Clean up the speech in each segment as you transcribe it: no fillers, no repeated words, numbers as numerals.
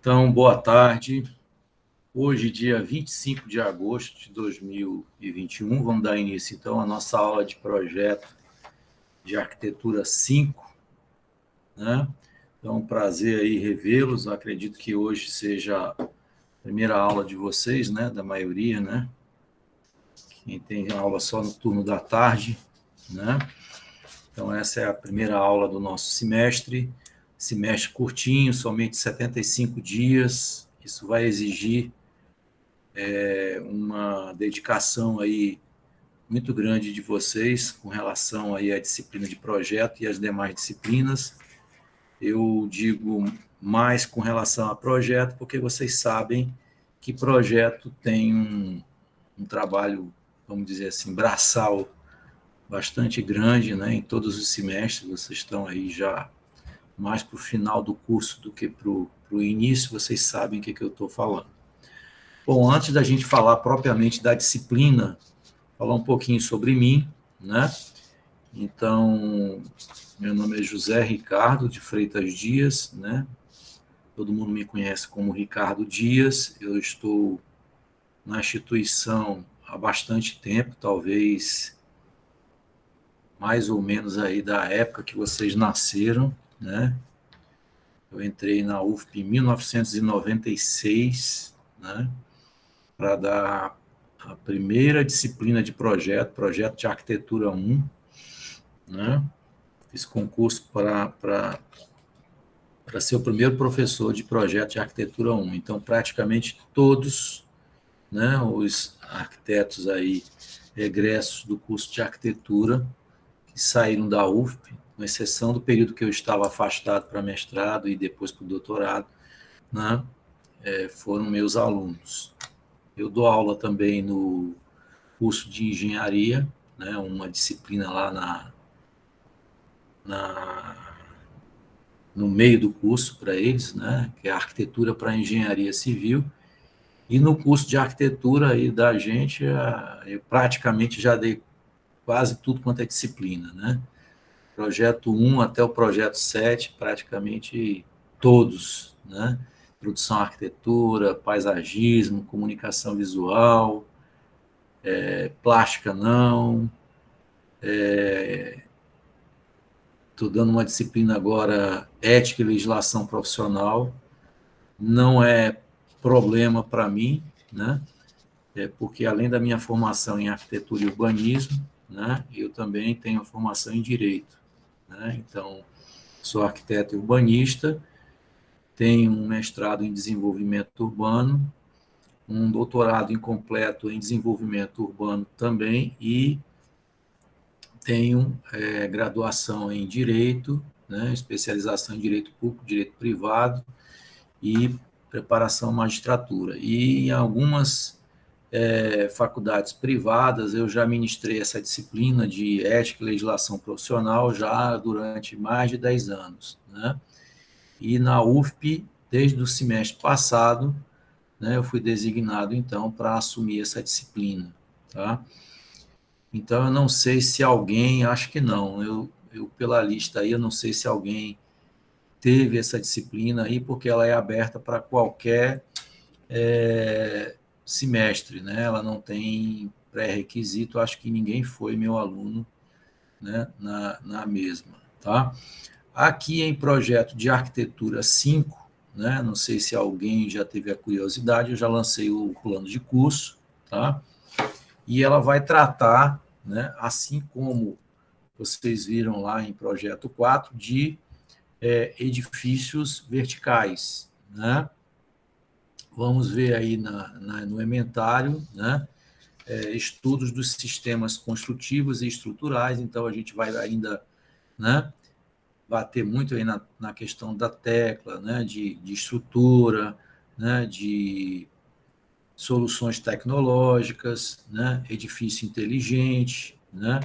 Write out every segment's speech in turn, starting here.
Então, boa tarde. Hoje, dia 25 de agosto de 2021, vamos dar início, então, à nossa aula de projeto de arquitetura 5, né? Então, um prazer aí revê-los. Acredito que hoje seja a primeira aula de vocês, né? Da maioria, né? Quem tem aula só no turno da tarde, né? Então, essa é a primeira aula do nosso semestre curtinho, somente 75 dias. Isso vai exigir uma dedicação aí muito grande de vocês com relação aí à disciplina de projeto e às demais disciplinas. Eu digo mais com relação a projeto, porque vocês sabem que projeto tem um trabalho, vamos dizer assim, braçal bastante grande, né? Em todos os semestres, vocês estão aí já mais para o final do curso do que para o início, vocês sabem o que eu estou falando. Bom, antes da gente falar propriamente da disciplina, falar um pouquinho sobre mim, né? Então, meu nome é José Ricardo de Freitas Dias, né? Todo mundo me conhece como Ricardo Dias. Eu estou na instituição há bastante tempo, talvez mais ou menos aí da época que vocês nasceram, né? Eu entrei na UFP em 1996, né? Para dar a primeira disciplina de projeto de arquitetura 1, né? Fiz concurso para ser o primeiro professor de projeto de arquitetura 1. Então, praticamente todos, né, os arquitetos aí egressos do curso de arquitetura que saíram da UFP, com exceção do período que eu estava afastado para mestrado e depois para o doutorado, né, foram meus alunos. Eu dou aula também no curso de engenharia, né, uma disciplina lá no meio do curso para eles, né, que é arquitetura para engenharia civil. E no curso de arquitetura aí da gente, eu praticamente já dei quase tudo quanto é disciplina, né? Projeto 1 até o projeto 7, praticamente todos, né? Introdução à arquitetura, paisagismo, comunicação visual, plástica não. Estou dando uma disciplina agora, ética e legislação profissional. Não é problema para mim, né? Porque além da minha formação em arquitetura e urbanismo, né, eu também tenho formação em direito, né? Então, sou arquiteto e urbanista, tenho um mestrado em desenvolvimento urbano, um doutorado incompleto em desenvolvimento urbano também e tenho graduação em direito, né, especialização em direito público, direito privado e preparação à magistratura. E em algumas faculdades privadas, eu já ministrei essa disciplina de ética e legislação profissional já durante mais de 10 anos, né? E na UFP, desde o semestre passado, né, eu fui designado, então, para assumir essa disciplina, tá? Então, eu não sei se alguém, acho que não, eu pela lista aí, eu não sei se alguém teve essa disciplina aí, porque ela é aberta para qualquer semestre, né? Ela não tem pré-requisito, acho que ninguém foi meu aluno, né, na mesma, tá? Aqui em projeto de arquitetura 5, né? Não sei se alguém já teve a curiosidade, eu já lancei o plano de curso, tá? E ela vai tratar, né, assim como vocês viram lá em projeto 4, de edifícios verticais, né? Vamos ver aí no ementário, né? Estudos dos sistemas construtivos e estruturais, então a gente vai ainda, né, bater muito aí na questão da tecla, né, de estrutura, né, de soluções tecnológicas, né, edifício inteligente, né,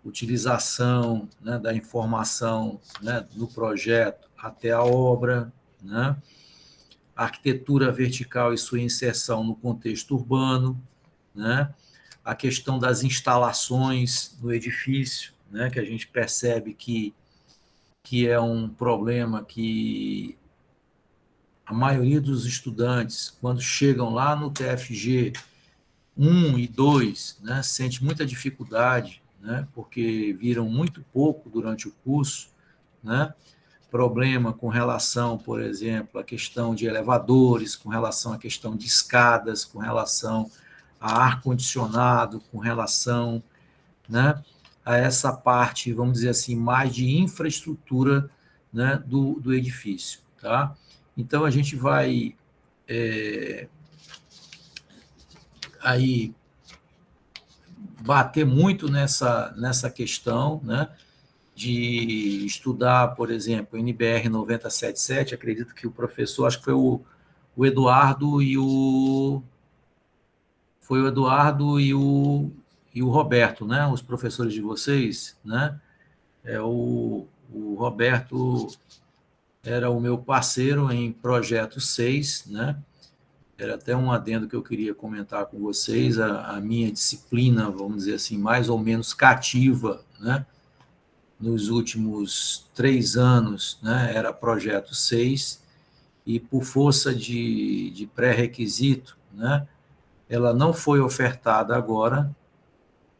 utilização, né, da informação, né, do projeto até a obra, né, arquitetura vertical e sua inserção no contexto urbano, né, a questão das instalações no edifício, né, que a gente percebe que é um problema que a maioria dos estudantes, quando chegam lá no TFG 1 e 2, né, sente muita dificuldade, né, porque viram muito pouco durante o curso, né, problema com relação, por exemplo, à questão de elevadores, com relação à questão de escadas, com relação a ar-condicionado, com relação, né, a essa parte, vamos dizer assim, mais de infraestrutura, né, do edifício. Tá? Então, a gente vai aí bater muito nessa questão, né, de estudar, por exemplo, NBR 977, acredito que o professor, acho que foi o Eduardo e o Roberto, né? Os professores de vocês, né? O Roberto era o meu parceiro em projeto 6, né? Era até um adendo que eu queria comentar com vocês, a minha disciplina, vamos dizer assim, mais ou menos cativa, né? Nos últimos 3 anos, né? Era projeto 6, e por força de pré-requisito, né? Ela não foi ofertada agora,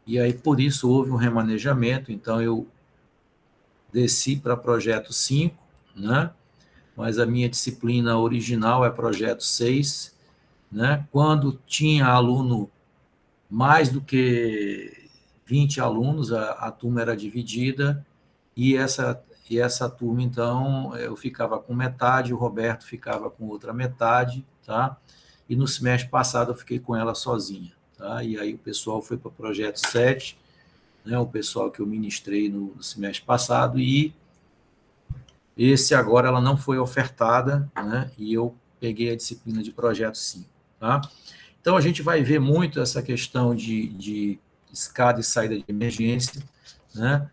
e aí por isso houve um remanejamento, então eu desci para projeto 5, né? Mas a minha disciplina original é projeto 6, né? Quando tinha aluno mais do que 20 alunos, a turma era dividida, e essa turma, então, eu ficava com metade, o Roberto ficava com outra metade, tá? E no semestre passado eu fiquei com ela sozinha, tá? E aí o pessoal foi para o projeto 7, né? O pessoal que eu ministrei no semestre passado, e esse agora ela não foi ofertada, né? E eu peguei a disciplina de projeto 5, tá? Então, a gente vai ver muito essa questão de escada e saída de emergência, né?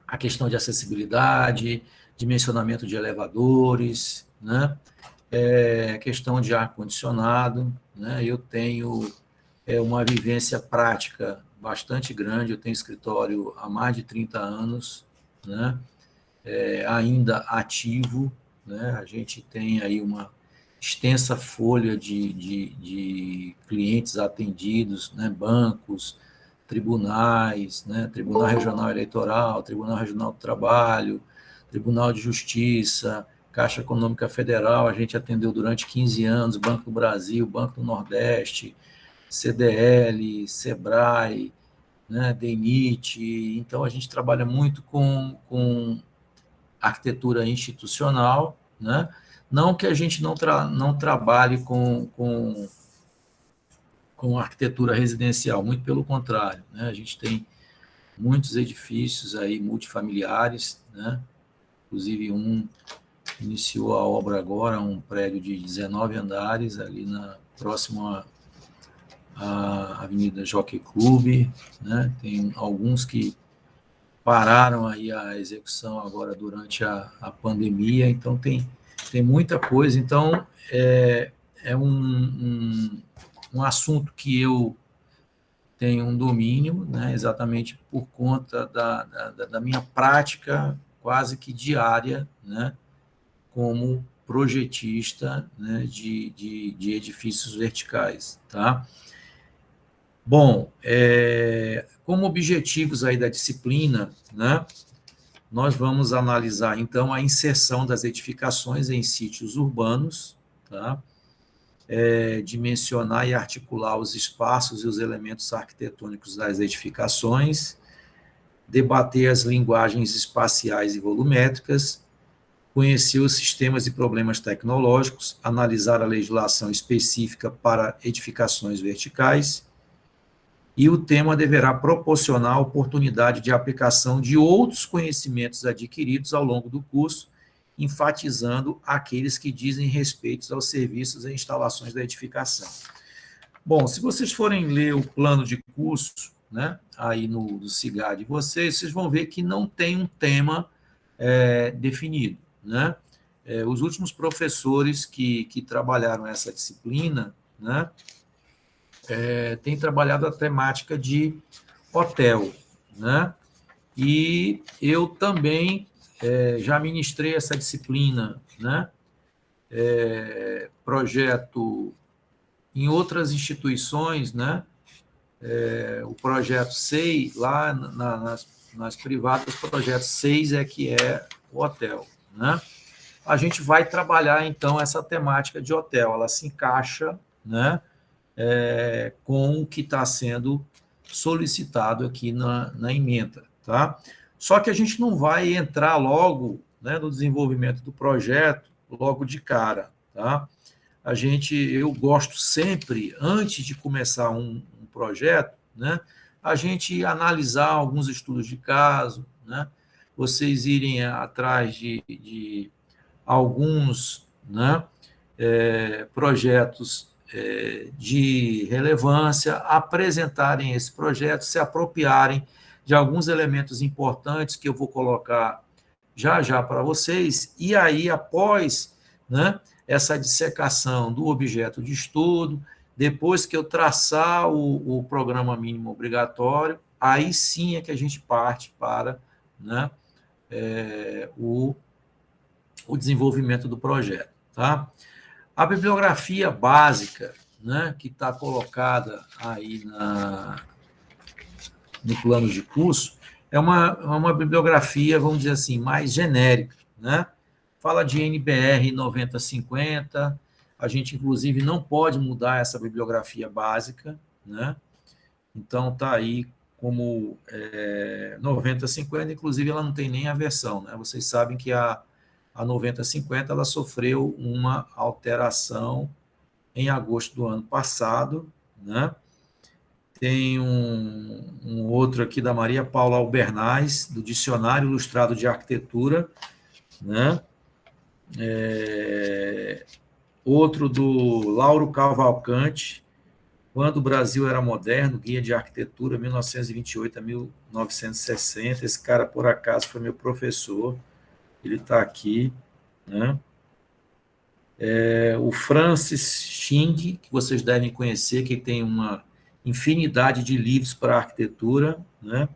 A questão de acessibilidade, dimensionamento de elevadores, né? Questão de ar-condicionado, né? Eu tenho uma vivência prática bastante grande, eu tenho escritório há mais de 30 anos, né? Ainda ativo, né? A gente tem aí uma extensa folha de clientes atendidos, né? Bancos, tribunais, né? Tribunal Regional Eleitoral, Tribunal Regional do Trabalho, Tribunal de Justiça, Caixa Econômica Federal, a gente atendeu durante 15 anos, Banco do Brasil, Banco do Nordeste, CDL, SEBRAE, né? DENIT, então a gente trabalha muito com arquitetura institucional, né? Não que a gente não trabalhe com arquitetura residencial, muito pelo contrário, né? A gente tem muitos edifícios aí multifamiliares, né? Inclusive iniciou a obra agora, um prédio de 19 andares ali próximo à Avenida Jockey Club, né? Tem alguns que pararam aí a execução agora durante a pandemia, então tem muita coisa. Então, é um assunto que eu tenho um domínio, né, exatamente por conta da minha prática quase que diária, né, como projetista, né, de edifícios verticais. Tá? Bom, como objetivos aí da disciplina, né, nós vamos analisar, então, a inserção das edificações em sítios urbanos, tá? Dimensionar e articular os espaços e os elementos arquitetônicos das edificações, debater as linguagens espaciais e volumétricas, conhecer os sistemas e problemas tecnológicos, analisar a legislação específica para edificações verticais, e o tema deverá proporcionar a oportunidade de aplicação de outros conhecimentos adquiridos ao longo do curso, enfatizando aqueles que dizem respeito aos serviços e instalações da edificação. Bom, se vocês forem ler o plano de curso, né, aí no CIGAD de vocês vão ver que não tem um tema definido, né? Os últimos professores que trabalharam essa disciplina, né, tem trabalhado a temática de hotel, né? E eu também já ministrei essa disciplina, né? Projeto em outras instituições, né? O projeto SEI, lá nas privadas, o projeto SEI que é o hotel, né? A gente vai trabalhar, então, essa temática de hotel, ela se encaixa, né, com o que está sendo solicitado aqui na emenda, tá? Só que a gente não vai entrar logo, né, no desenvolvimento do projeto, logo de cara, tá? Eu gosto sempre, antes de começar um projeto, né, a gente analisar alguns estudos de caso, né, vocês irem atrás de alguns, né, projetos de relevância, apresentarem esse projeto, se apropriarem de alguns elementos importantes que eu vou colocar já para vocês, e aí, após, né, essa dissecação do objeto de estudo, depois que eu traçar o programa mínimo obrigatório, aí sim é que a gente parte para, né, o desenvolvimento do projeto. Tá? A bibliografia básica, né, que está colocada aí no plano de curso, é uma bibliografia, vamos dizer assim, mais genérica. Né? Fala de NBR 9050, a gente, inclusive, não pode mudar essa bibliografia básica, né? Então, está aí como 9050, inclusive, ela não tem nem a versão. Né? Vocês sabem que a 9050 ela sofreu uma alteração em agosto do ano passado, né? Tem um outro aqui da Maria Paula Albernaz, do Dicionário Ilustrado de Arquitetura, né? Outro do Lauro Cavalcante, Quando o Brasil era Moderno, Guia de Arquitetura, 1928 a 1960. Esse cara, por acaso, foi meu professor, ele está aqui, né? O Francis Xing, que vocês devem conhecer, que tem uma infinidade de livros para arquitetura, né?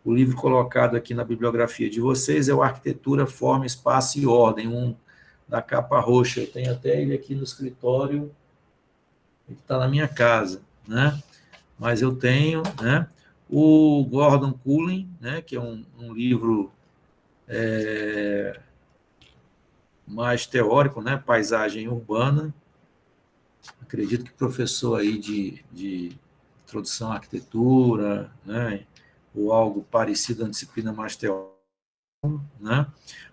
O livro colocado aqui na bibliografia de vocês é o Arquitetura, Forma, Espaço e Ordem, um da capa roxa. Eu tenho até ele aqui no escritório, ele está na minha casa, né? Mas eu tenho, né? O Gordon Cullen, né? Que é um livro mais teórico, né? Paisagem urbana. Acredito que professor aí de introdução à arquitetura, né? Ou algo parecido à disciplina mais teórica, né?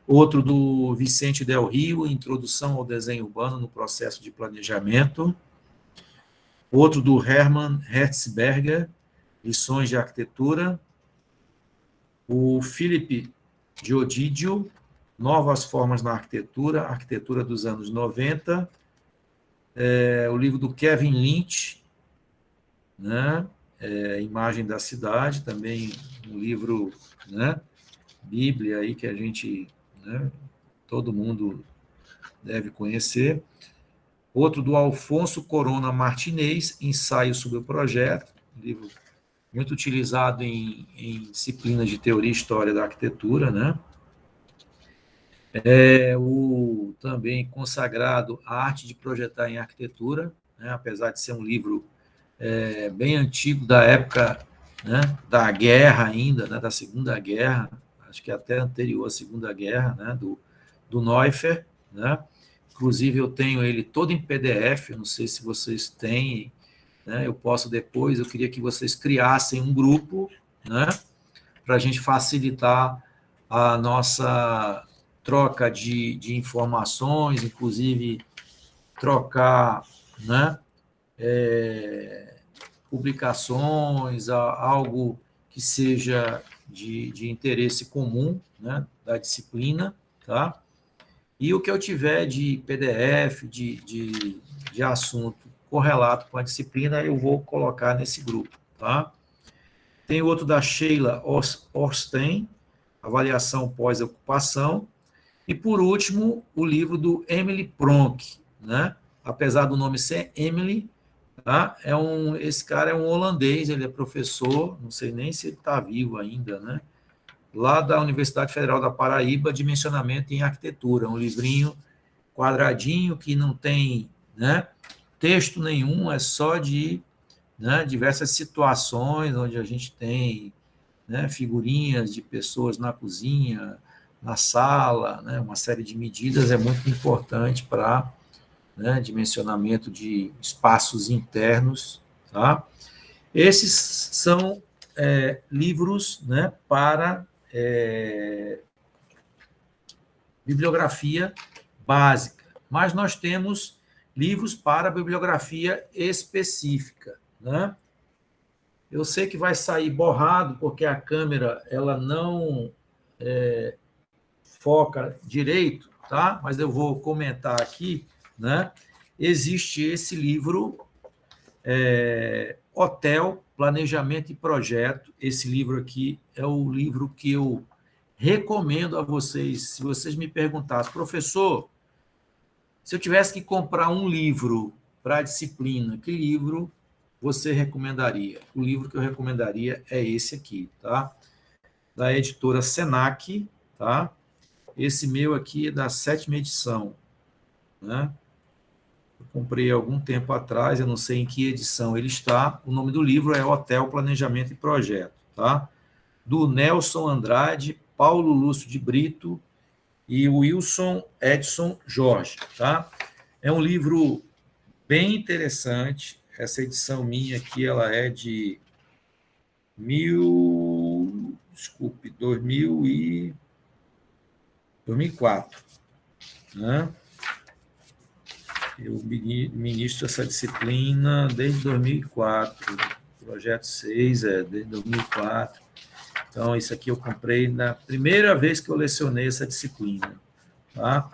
Outro do Vicente Del Rio, Introdução ao Desenho Urbano no Processo de Planejamento. Outro do Hermann Hertzberger, Lições de Arquitetura. O Philippe Giodidio, Novas Formas na Arquitetura, Arquitetura dos anos 90. O livro do Kevin Lynch, né? Imagem da Cidade, também um livro, né? Bíblia aí que a gente, né? Todo mundo deve conhecer. Outro do Alfonso Corona Martinez, Ensaio sobre o Projeto, livro muito utilizado em disciplinas de teoria e história da arquitetura, né? O também consagrado A Arte de Projetar em Arquitetura, né? Apesar de ser um livro bem antigo, da época, né? Da guerra ainda, né? Da Segunda Guerra, acho que até anterior à Segunda Guerra, né? Do Neuffer, né? Inclusive, eu tenho ele todo em PDF, não sei se vocês têm, né? Eu posso depois, eu queria que vocês criassem um grupo, né? Para a gente facilitar a nossa troca de informações, inclusive trocar, né? Publicações, algo que seja de interesse comum, né? Da disciplina, tá? E o que eu tiver de PDF, de assunto correlato com a disciplina, eu vou colocar nesse grupo, tá? Tem outro da Sheila Orstein, Avaliação Pós-Ocupação. E, por último, o livro do Emily Pronk, né? Apesar do nome ser Emily, tá? Esse cara é um holandês, ele é professor, não sei nem se ele está vivo ainda, né? lá da Universidade Federal da Paraíba, Dimensionamento em Arquitetura, um livrinho quadradinho que não tem, né, texto nenhum, é só de, né, diversas situações onde a gente tem, né, figurinhas de pessoas na cozinha, na sala, né, uma série de medidas é muito importante para, né, dimensionamento de espaços internos, tá? Esses são livros, né, para bibliografia básica, mas nós temos livros para bibliografia específica, né? Eu sei que vai sair borrado, porque a câmera ela não foca direito, tá? Mas eu vou comentar aqui, né? Existe esse livro, Hotel, Planejamento e Projeto. Esse livro aqui é o livro que eu recomendo a vocês. Se vocês me perguntassem, professor, se eu tivesse que comprar um livro para a disciplina, que livro você recomendaria? O livro que eu recomendaria é esse aqui, tá? Da editora Senac, tá? Esse meu aqui é da 7ª edição, né? Eu comprei há algum tempo atrás, eu não sei em que edição ele está. O nome do livro é Hotel, Planejamento e Projeto, tá? Do Nelson Andrade, Paulo Lúcio de Brito e Wilson Edson Jorge, tá? É um livro bem interessante. Essa edição minha aqui, ela é de 2004, né? Eu ministro essa disciplina desde 2004, projeto 6, desde 2004. Então, isso aqui eu comprei na primeira vez que eu lecionei essa disciplina, tá?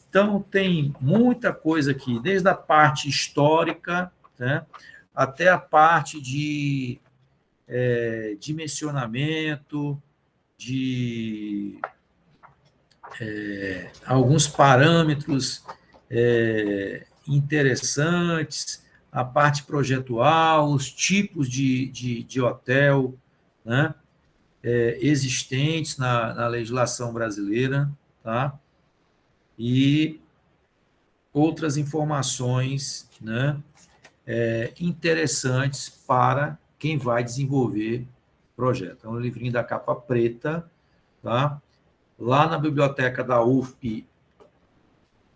Então, tem muita coisa aqui, desde a parte histórica, né, até a parte de dimensionamento, de alguns parâmetros interessantes, a parte projetual, os tipos de hotel, né, existentes na legislação brasileira, tá? E outras informações, né, interessantes para quem vai desenvolver projeto. É um livrinho da capa preta, tá? Lá na biblioteca da UFP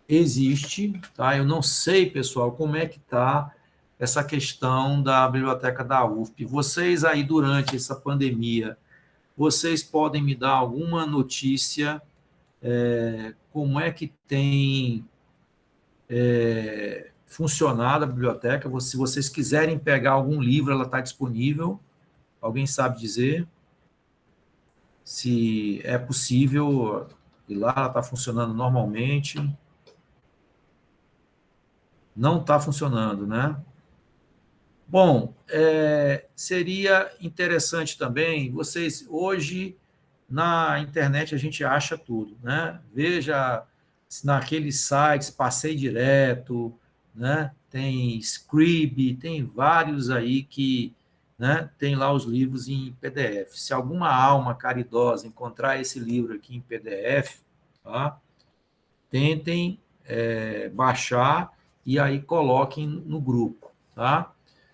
existe, tá? Eu não sei, pessoal, como é que está essa questão da biblioteca da UFP. Vocês aí, durante essa pandemia, vocês podem me dar alguma notícia, como é que tem funcionado a biblioteca? Se vocês quiserem pegar algum livro, ela está disponível. Alguém sabe dizer se é possível ir lá, ela está funcionando normalmente? Não está funcionando, né? Bom, seria interessante também, vocês, hoje, na internet a gente acha tudo, né? Veja naqueles sites, Passei Direto, né? Tem Scrib, tem vários aí que, né, tem lá os livros em PDF. Se alguma alma caridosa encontrar esse livro aqui em PDF, tá? Tentem baixar e aí coloquem no grupo, tá?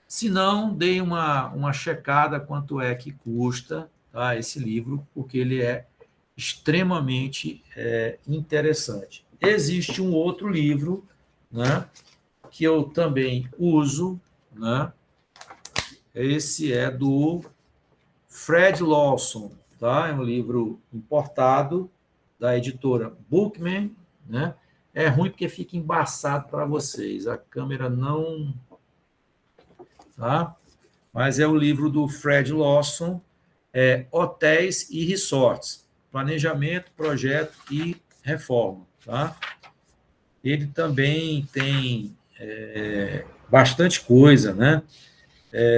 Se não, deem uma checada quanto é que custa, tá, esse livro, porque ele é extremamente interessante. Existe um outro livro, né, que eu também uso, né? Esse é do Fred Lawson, tá? É um livro importado da editora Bookman, né? É ruim porque fica embaçado para vocês, a câmera não, tá? Mas é o livro do Fred Lawson, Hotéis e Resorts, Planejamento, Projeto e Reforma, tá? Ele também tem bastante coisa, né?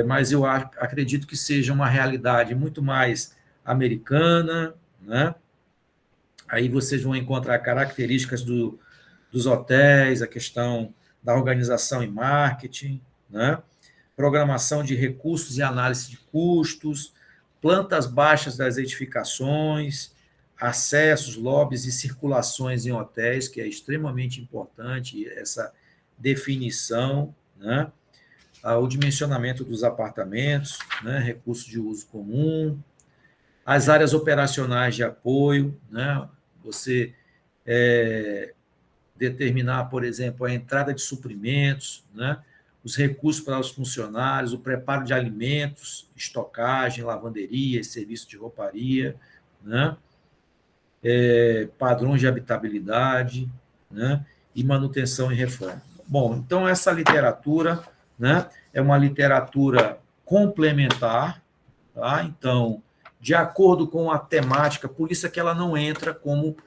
Mas eu acredito que seja uma realidade muito mais americana, né? Aí vocês vão encontrar características dos hotéis, a questão da organização e marketing, né? Programação de recursos e análise de custos, plantas baixas das edificações, acessos, lobbies e circulações em hotéis, que é extremamente importante essa definição, né? O dimensionamento dos apartamentos, né? Recursos de uso comum, as áreas operacionais de apoio, né? Você determinar, por exemplo, a entrada de suprimentos, né? Os recursos para os funcionários, o preparo de alimentos, estocagem, lavanderia, serviço de rouparia, né? Padrões de habitabilidade, né? E manutenção e reforma. Bom, então essa literatura, né, é uma literatura complementar, tá? Então, de acordo com a temática, por isso é que ela não entra como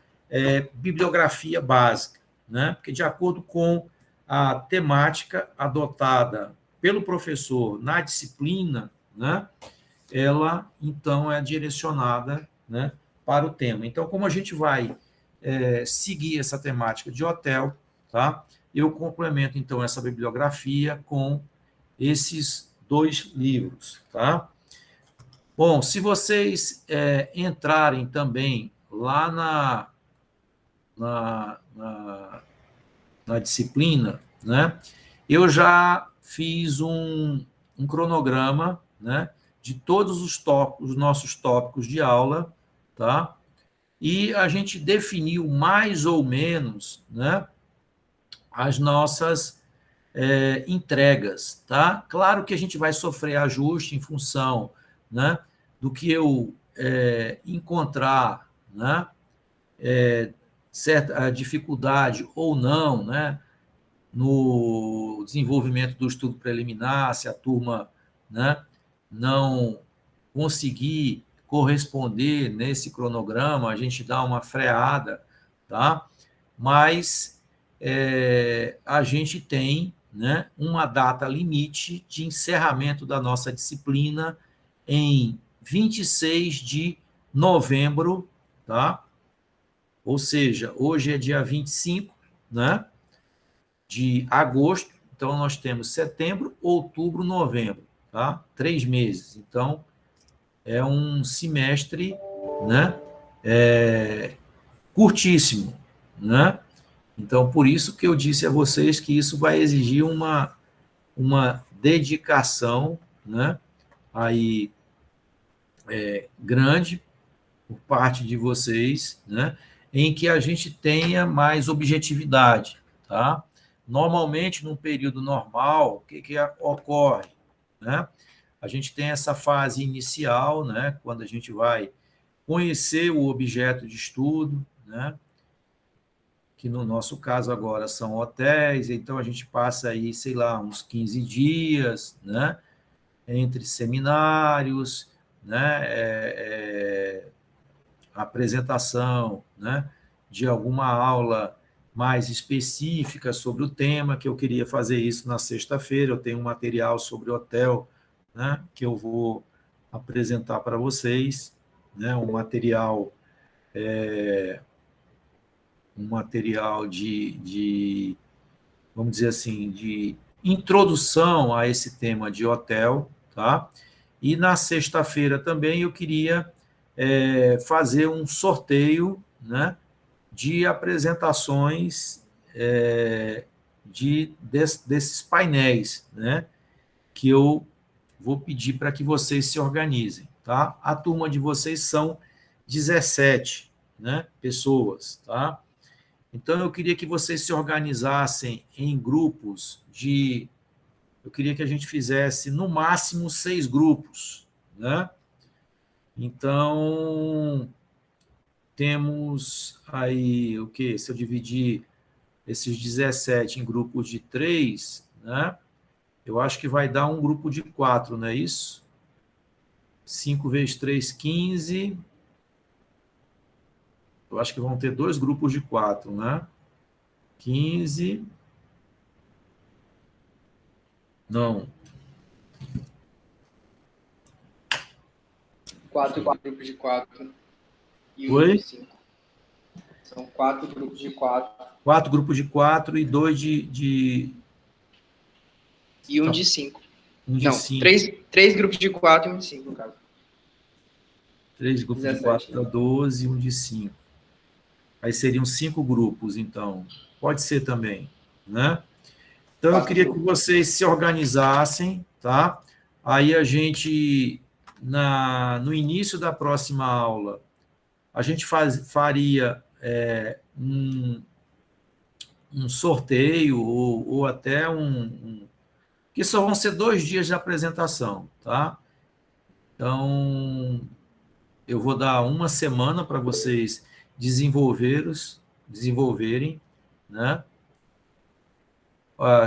bibliografia básica, né? Porque de acordo com a temática adotada pelo professor na disciplina, né, ela, então, é direcionada, né, para o tema. Então, como a gente vai seguir essa temática de hotel, tá? Eu complemento, então, essa bibliografia com esses 2 livros, tá? Bom, se vocês entrarem também lá na disciplina, né, eu já fiz um cronograma, né, de todos os nossos tópicos de aula, tá? E a gente definiu mais ou menos, né, as nossas entregas, tá? Claro que a gente vai sofrer ajuste em função, né, do que eu encontrar, né, certa dificuldade ou não, né, no desenvolvimento do estudo preliminar, se a turma, né, não conseguir corresponder nesse cronograma, a gente dá uma freada, tá? Mas a gente tem, né, uma data limite de encerramento da nossa disciplina em 26 de novembro, tá? Ou seja, hoje é dia 25, né, de agosto, então nós temos setembro, outubro, novembro, tá? 3 meses. Então, é um semestre, né, curtíssimo, né? Então, por isso que eu disse a vocês que isso vai exigir uma dedicação, né, aí, grande por parte de vocês, né, em que a gente tenha mais objetividade, tá? Normalmente, num período normal, o que ocorre, né? A gente tem essa fase inicial, né, quando a gente vai conhecer o objeto de estudo, né, que no nosso caso agora são hotéis, então a gente passa aí, sei lá, uns 15 dias, né, entre seminários, né, apresentação, né, de alguma aula mais específica sobre o tema, que eu queria fazer isso na sexta-feira, eu tenho um material sobre hotel, né, que eu vou apresentar para vocês, né, um material vamos dizer assim, de introdução a esse tema de hotel, tá? E na sexta-feira também eu queria fazer um sorteio, né, de apresentações desses painéis, né, que eu vou pedir para que vocês se organizem, tá? A turma de vocês são 17, né, pessoas, tá? Então, eu queria que vocês se organizassem em grupos de... Eu queria que a gente fizesse, no máximo, 6 grupos, né? Então, temos aí, o quê? Se eu dividir esses 17 em grupos de 3, né? Eu acho que vai dar um grupo de 4, não é isso? 5 vezes 3, 15. Eu acho que vão ter 2 grupos de 4, né? 15. Não. 4 grupos de 4 e um Oi? de 5. São 4 grupos de 4. 4 grupos de 4 e 2 de... E um de 5. Um de Não, 5. 3 grupos de 4 e um de 5, no caso. 3 grupos de 4 para 12, um de 5. Aí seriam 5 grupos, então. Pode ser também, né? Então, eu queria que vocês se organizassem, tá? Aí a gente, no início da próxima aula, a gente faria um sorteio ou até que só vão ser 2 dias de apresentação, tá? Então, eu vou dar uma semana para vocês desenvolverem, né?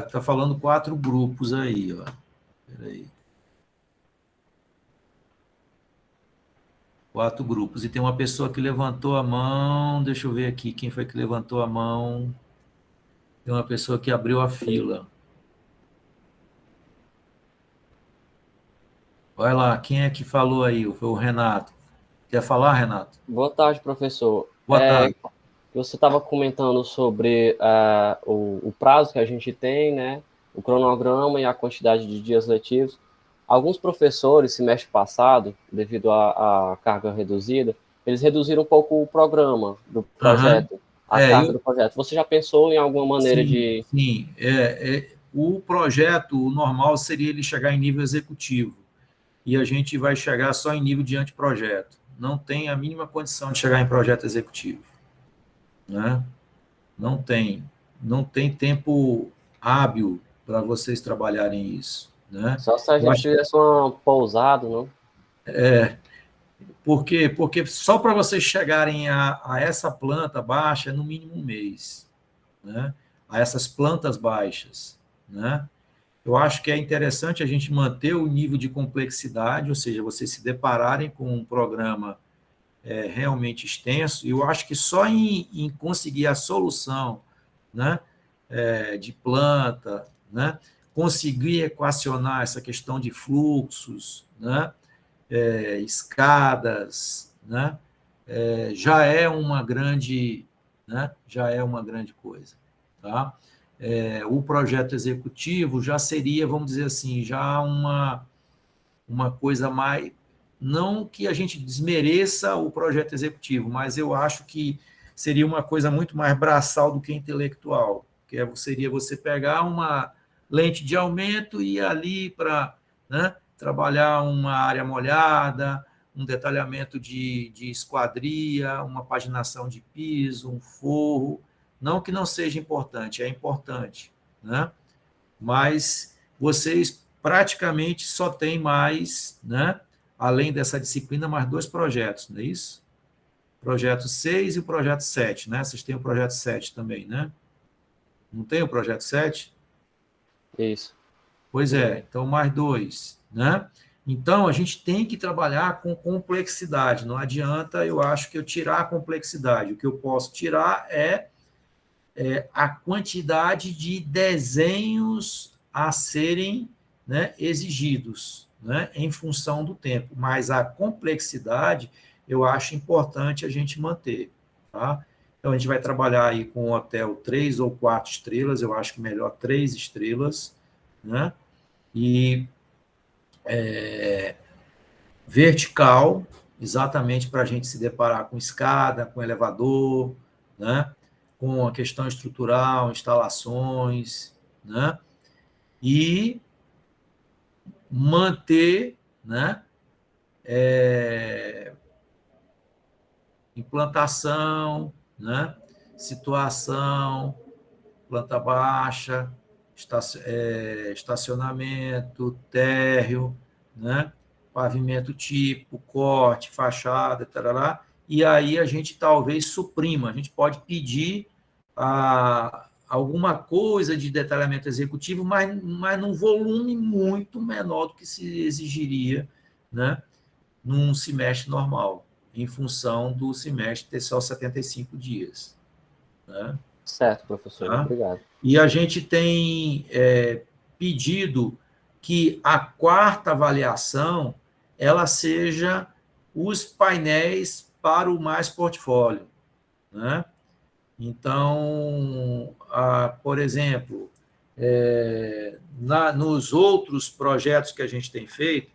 Está falando 4 grupos aí, ó. Peraí. 4 grupos. E tem uma pessoa que levantou a mão. Deixa eu ver aqui quem foi que levantou a mão. Tem uma pessoa que abriu a fila. Vai lá, quem é que falou aí? Foi o Renato. Quer falar, Renato? Boa tarde, professor. Boa tarde. Você estava comentando sobre o prazo que a gente tem, né? O cronograma e a quantidade de dias letivos. Alguns professores, semestre passado, devido à carga reduzida, eles reduziram um pouco o programa do projeto, a carga do projeto. Você já pensou em alguma maneira de... Sim, o projeto normal seria ele chegar em nível executivo, e a gente vai chegar só em nível de anteprojeto. Não tem a mínima condição de chegar em projeto executivo, né? Não tem tempo hábil para vocês trabalharem isso, né? Só se a gente tivesse uma pousada, não? Por quê? Porque só para vocês chegarem a essa planta baixa é no mínimo um mês, né? A essas plantas baixas, né? Eu acho que é interessante a gente manter o nível de complexidade, ou seja, vocês se depararem com um programa realmente extenso, e eu acho que só em conseguir a solução, né, de planta, né, conseguir equacionar essa questão de fluxos, né, escadas, né, já é uma grande, né, coisa, tá? O projeto executivo já seria, vamos dizer assim, já uma coisa mais, não que a gente desmereça o projeto executivo, mas eu acho que seria uma coisa muito mais braçal do que intelectual, que seria você pegar uma lente de aumento e ir ali para, né, trabalhar uma área molhada, um detalhamento de esquadria, uma paginação de piso, um forro, não que não seja importante, é importante, né? Mas vocês praticamente só têm mais, né, além dessa disciplina, mais 2 projetos, não é isso? Projeto 6 e o projeto 7, né? Vocês têm o projeto 7 também, né? Não tem o projeto 7? Isso. Pois é, então mais 2, né? Então, a gente tem que trabalhar com complexidade, não adianta, eu acho, que eu tirar a complexidade. O que eu posso tirar é a quantidade de desenhos a serem, né, exigidos, né, em função do tempo, mas a complexidade eu acho importante a gente manter, tá? Então, a gente vai trabalhar aí com um hotel 3 ou 4 estrelas, eu acho que melhor 3 estrelas, né? E vertical, exatamente para a gente se deparar com escada, com elevador, né? Com a questão estrutural, instalações, né? E manter, né, implantação, né, situação, planta baixa, estacionamento, térreo, né, pavimento tipo, corte, fachada, tarará, e aí a gente talvez suprima, a gente pode pedir alguma coisa de detalhamento executivo, mas num volume muito menor do que se exigiria, né, num semestre normal, em função do semestre ter só 75 dias. Né? Certo, professor. Tá? Obrigado. E a gente tem pedido que a 4ª avaliação ela seja os painéis para o Mais Portfólio. Né? Então, por exemplo, nos outros projetos que a gente tem feito,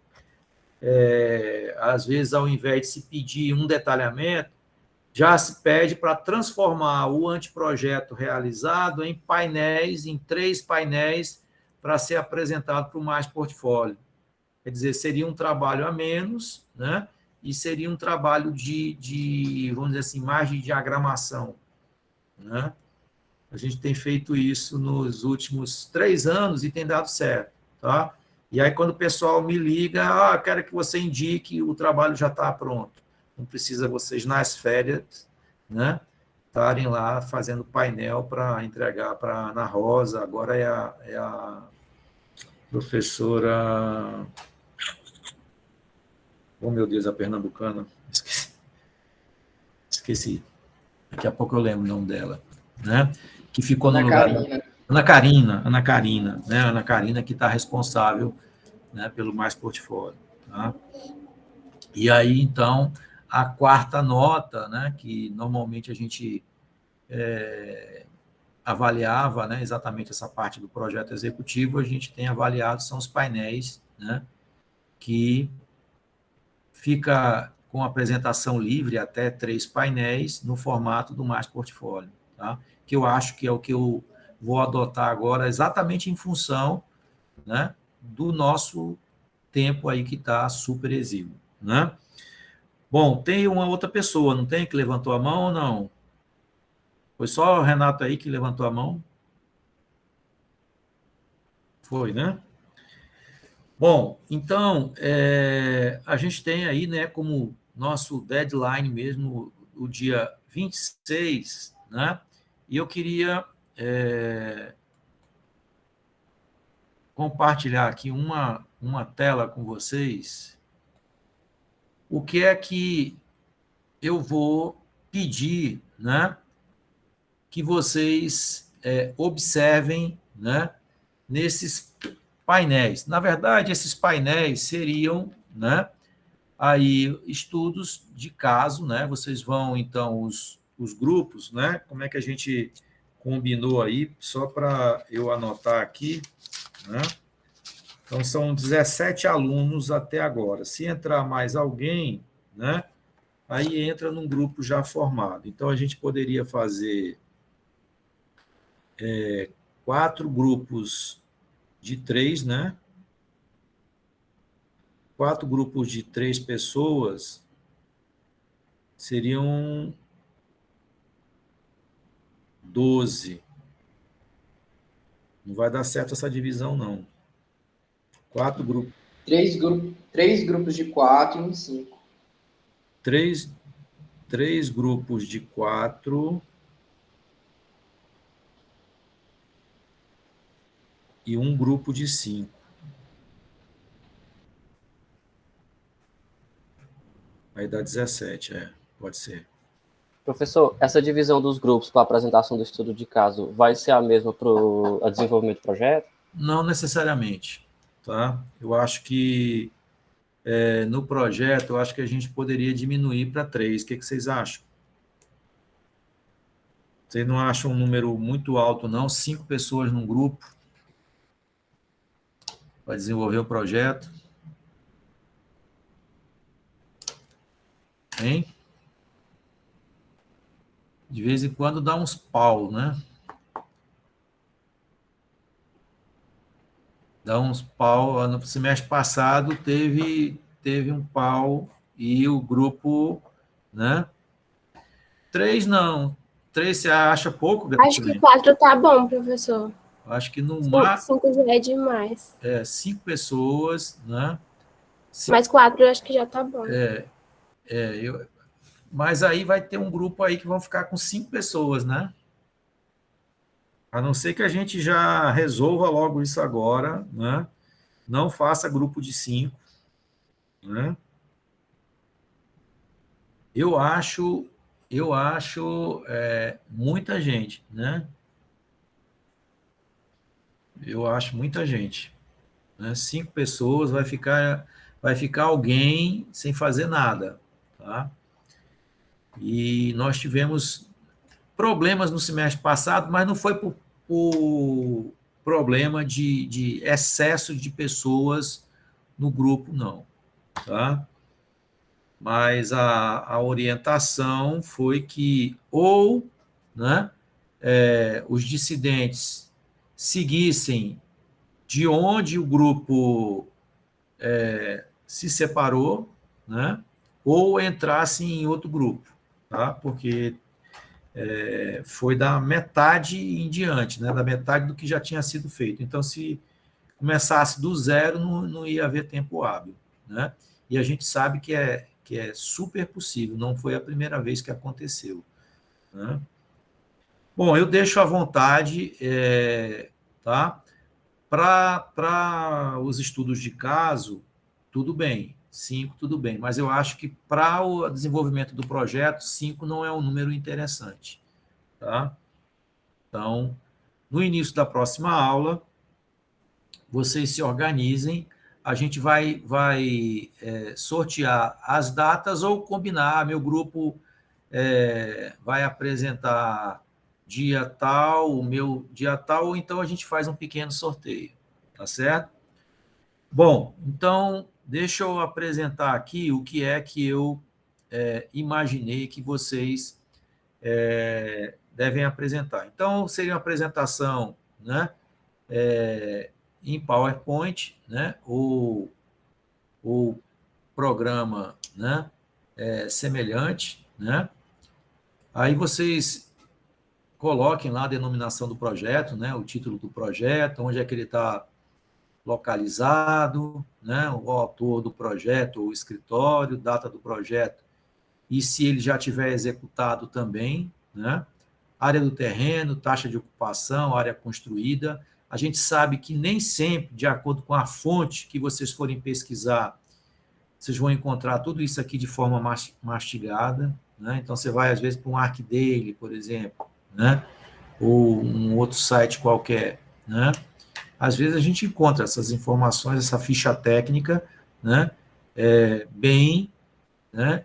às vezes, ao invés de se pedir um detalhamento, já se pede para transformar o anteprojeto realizado em painéis, em 3 painéis, para ser apresentado para o Mais Portfólio. Quer dizer, seria um trabalho a menos, né? E seria um trabalho vamos dizer assim, mais de diagramação, né? A gente tem feito isso nos últimos 3 anos e tem dado certo, tá? E aí, quando o pessoal me liga, quero que você indique, o trabalho já está pronto. Não precisa vocês, nas férias, né, estarem lá fazendo painel para entregar para a Ana Rosa, agora é a professora... Oh, meu Deus, a pernambucana. Esqueci. Daqui a pouco eu lembro o nome dela, né? Que ficou no lugar... Ana Karina, né? Ana Karina, que está responsável, né, pelo Mais Portfólio, tá? E aí, então, a quarta nota, né, que normalmente a gente avaliava, né, exatamente essa parte do projeto executivo, a gente tem avaliado, são os painéis, né, que fica com apresentação livre, até 3 painéis, no formato do Mais Portfólio, tá? Que eu acho que é o que eu vou adotar agora, exatamente em função, né, do nosso tempo aí que está super exíguo, né? Bom, tem uma outra pessoa, não tem, que levantou a mão ou não? Foi só o Renato aí que levantou a mão? Foi, né? Bom, então, a gente tem aí, né, como nosso deadline mesmo, o dia 26, né? E eu queria compartilhar aqui uma tela com vocês. O que é que eu vou pedir, né, que vocês observem, né, nesses painéis. Na verdade, esses painéis seriam, né, aí estudos de caso, né? Vocês vão, então, os grupos, né? Como é que a gente combinou aí, só para eu anotar aqui, né? Então, são 17 alunos até agora. Se entrar mais alguém, né, aí entra num grupo já formado. Então, a gente poderia fazer 4 grupos de 3, né? 4 grupos de 3 pessoas seriam 12. Não vai dar certo essa divisão, não. 4 grupos. 3 grupos de 4 e um 5. 3 grupos de 4 e um grupo de 5. Aí dá 17, pode ser. Professor, essa divisão dos grupos para a apresentação do estudo de caso vai ser a mesma para o desenvolvimento do projeto? Não necessariamente, tá? Eu acho que no projeto, eu acho que a gente poderia diminuir para 3. O que vocês acham? Vocês não acham um número muito alto, não? 5 pessoas num grupo para desenvolver o projeto? Hein? De vez em quando dá uns pau, né? Dá uns pau. No semestre passado teve um pau e o grupo, né? 3 não. 3 você acha pouco, Acho que 4 tá bom, professor. Acho que no máximo 5 já é demais. 5 pessoas, né? Mas 4 eu acho que já tá bom. Mas aí vai ter um grupo aí que vão ficar com 5 pessoas, né? A não ser que a gente já resolva logo isso agora, né? Não faça grupo de 5, né? Eu acho muita gente, né? Eu acho muita gente, né? 5 pessoas, vai ficar alguém sem fazer nada, tá? E nós tivemos problemas no semestre passado, mas não foi por problema de excesso de pessoas no grupo, não. tá? Mas a orientação foi que ou, né, os dissidentes seguissem de onde o grupo se separou, né, ou entrassem em outro grupo, tá? Porque foi da metade em diante, né, da metade do que já tinha sido feito. Então, se começasse do zero, não ia haver tempo hábil, né? E a gente sabe que é super possível, não foi a primeira vez que aconteceu, né? Bom, eu deixo à vontade, tá? Para os estudos de caso, tudo bem, 5 tudo bem, mas eu acho que para o desenvolvimento do projeto, 5 não é um número interessante, tá? Então, no início da próxima aula, vocês se organizem, a gente vai sortear as datas ou combinar, meu grupo vai apresentar dia tal, o meu dia tal, ou então a gente faz um pequeno sorteio, tá certo? Bom, então, deixa eu apresentar aqui o que é que eu imaginei que vocês devem apresentar. Então, seria uma apresentação, né, em PowerPoint, né, ou programa, né, semelhante, né? Aí vocês coloquem lá a denominação do projeto, né, o título do projeto, onde é que ele está localizado, né, o autor do projeto, o escritório, data do projeto, e se ele já tiver executado também, né, área do terreno, taxa de ocupação, área construída. A gente sabe que nem sempre, de acordo com a fonte que vocês forem pesquisar, vocês vão encontrar tudo isso aqui de forma mastigada, né? Então, você vai, às vezes, para um ArcDaily, por exemplo, né? Ou um outro site qualquer, né? Às vezes, a gente encontra essas informações, essa ficha técnica, né? Bem, né?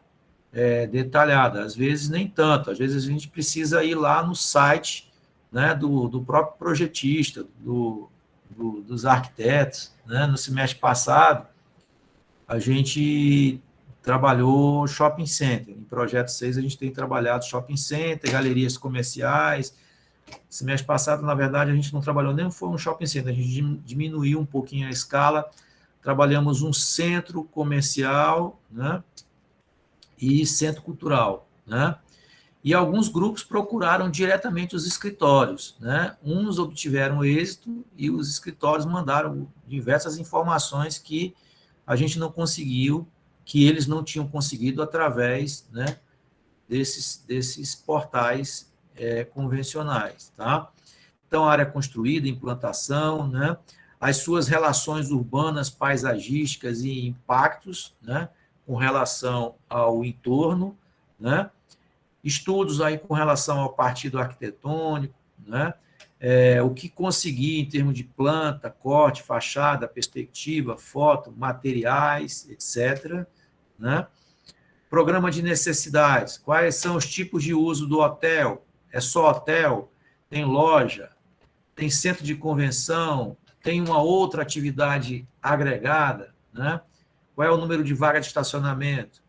Detalhada. Às vezes, nem tanto. Às vezes, a gente precisa ir lá no site, né? do próprio projetista, dos arquitetos, né? No semestre passado, a gente trabalhou shopping center. Em projeto 6, a gente tem trabalhado shopping center, galerias comerciais. Semestre passado, na verdade, a gente não trabalhou nem foi um shopping center, a gente diminuiu um pouquinho a escala, trabalhamos um centro comercial, né, e centro cultural, né? E alguns grupos procuraram diretamente os escritórios, né? Uns obtiveram êxito e os escritórios mandaram diversas informações que a gente não conseguiu, que eles não tinham conseguido através, né, desses portais convencionais, tá? Então, área construída, implantação, né, as suas relações urbanas, paisagísticas e impactos, né, com relação ao entorno, né, estudos aí com relação ao partido arquitetônico, né, o que conseguir em termos de planta, corte, fachada, perspectiva, foto, materiais, etc., né? Programa de necessidades, quais são os tipos de uso do hotel? É só hotel? Tem loja? Tem centro de convenção? Tem uma outra atividade agregada, né? Qual é o número de vagas de estacionamento?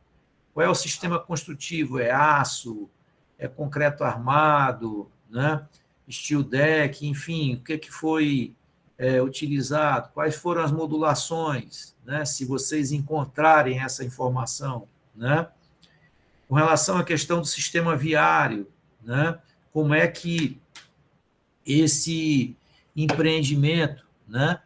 Qual é o sistema construtivo? É aço? É concreto armado? Né? Steel deck? Enfim, o que foi utilizado? Quais foram as modulações? Né? Se vocês encontrarem essa informação, né? Com relação à questão do sistema viário, né? Como é que esse empreendimento, né,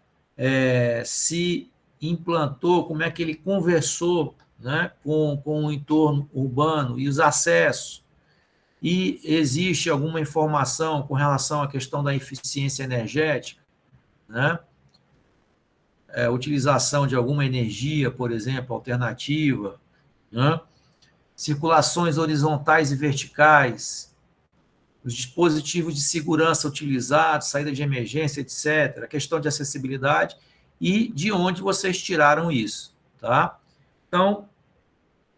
se implantou, como é que ele conversou, né, com o entorno urbano e os acessos, e existe alguma informação com relação à questão da eficiência energética, né, utilização de alguma energia, por exemplo, alternativa, né, circulações horizontais e verticais, os dispositivos de segurança utilizados, saída de emergência, etc., a questão de acessibilidade e de onde vocês tiraram isso, tá? Então,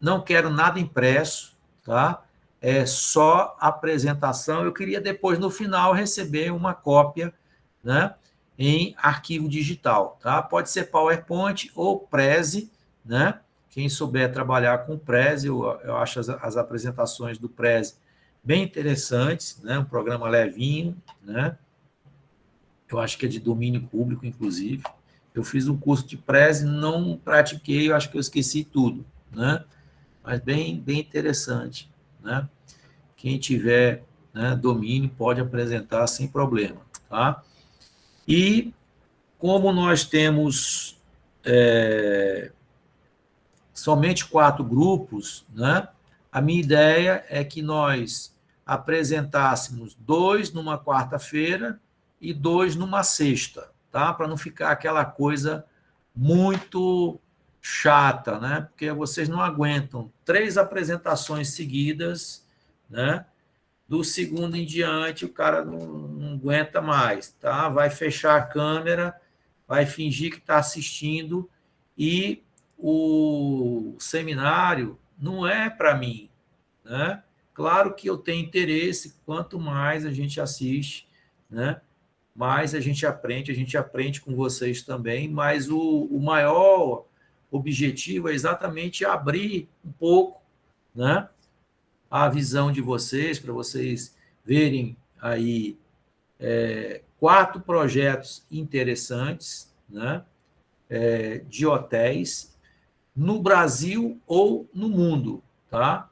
não quero nada impresso, tá? É só apresentação. Eu queria depois, no final, receber uma cópia, né, em arquivo digital, tá? Pode ser PowerPoint ou Prezi, né, Quem souber trabalhar com o Prezi, eu acho as apresentações do Prezi bem interessantes, né? Um programa levinho, né? Eu acho que é de domínio público, inclusive. Eu fiz um curso de Prezi, não pratiquei, eu acho que eu esqueci tudo, né? Mas bem interessante, né? Quem tiver, né, domínio pode apresentar sem problema, tá? E como nós temos somente 4 grupos, né? A minha ideia é que nós apresentássemos 2 numa quarta-feira e 2 numa sexta, tá? Para não ficar aquela coisa muito chata, né? Porque vocês não aguentam 3 apresentações seguidas, né? Do segundo em diante, o cara não aguenta mais, tá? Vai fechar a câmera, vai fingir que está assistindo e o seminário não é para mim, né? Claro que eu tenho interesse, quanto mais a gente assiste, né? Mais a gente aprende com vocês também, mas o maior objetivo é exatamente abrir um pouco, né? A visão de vocês, para vocês verem aí 4 projetos interessantes, né? De hotéis no Brasil ou no mundo, tá?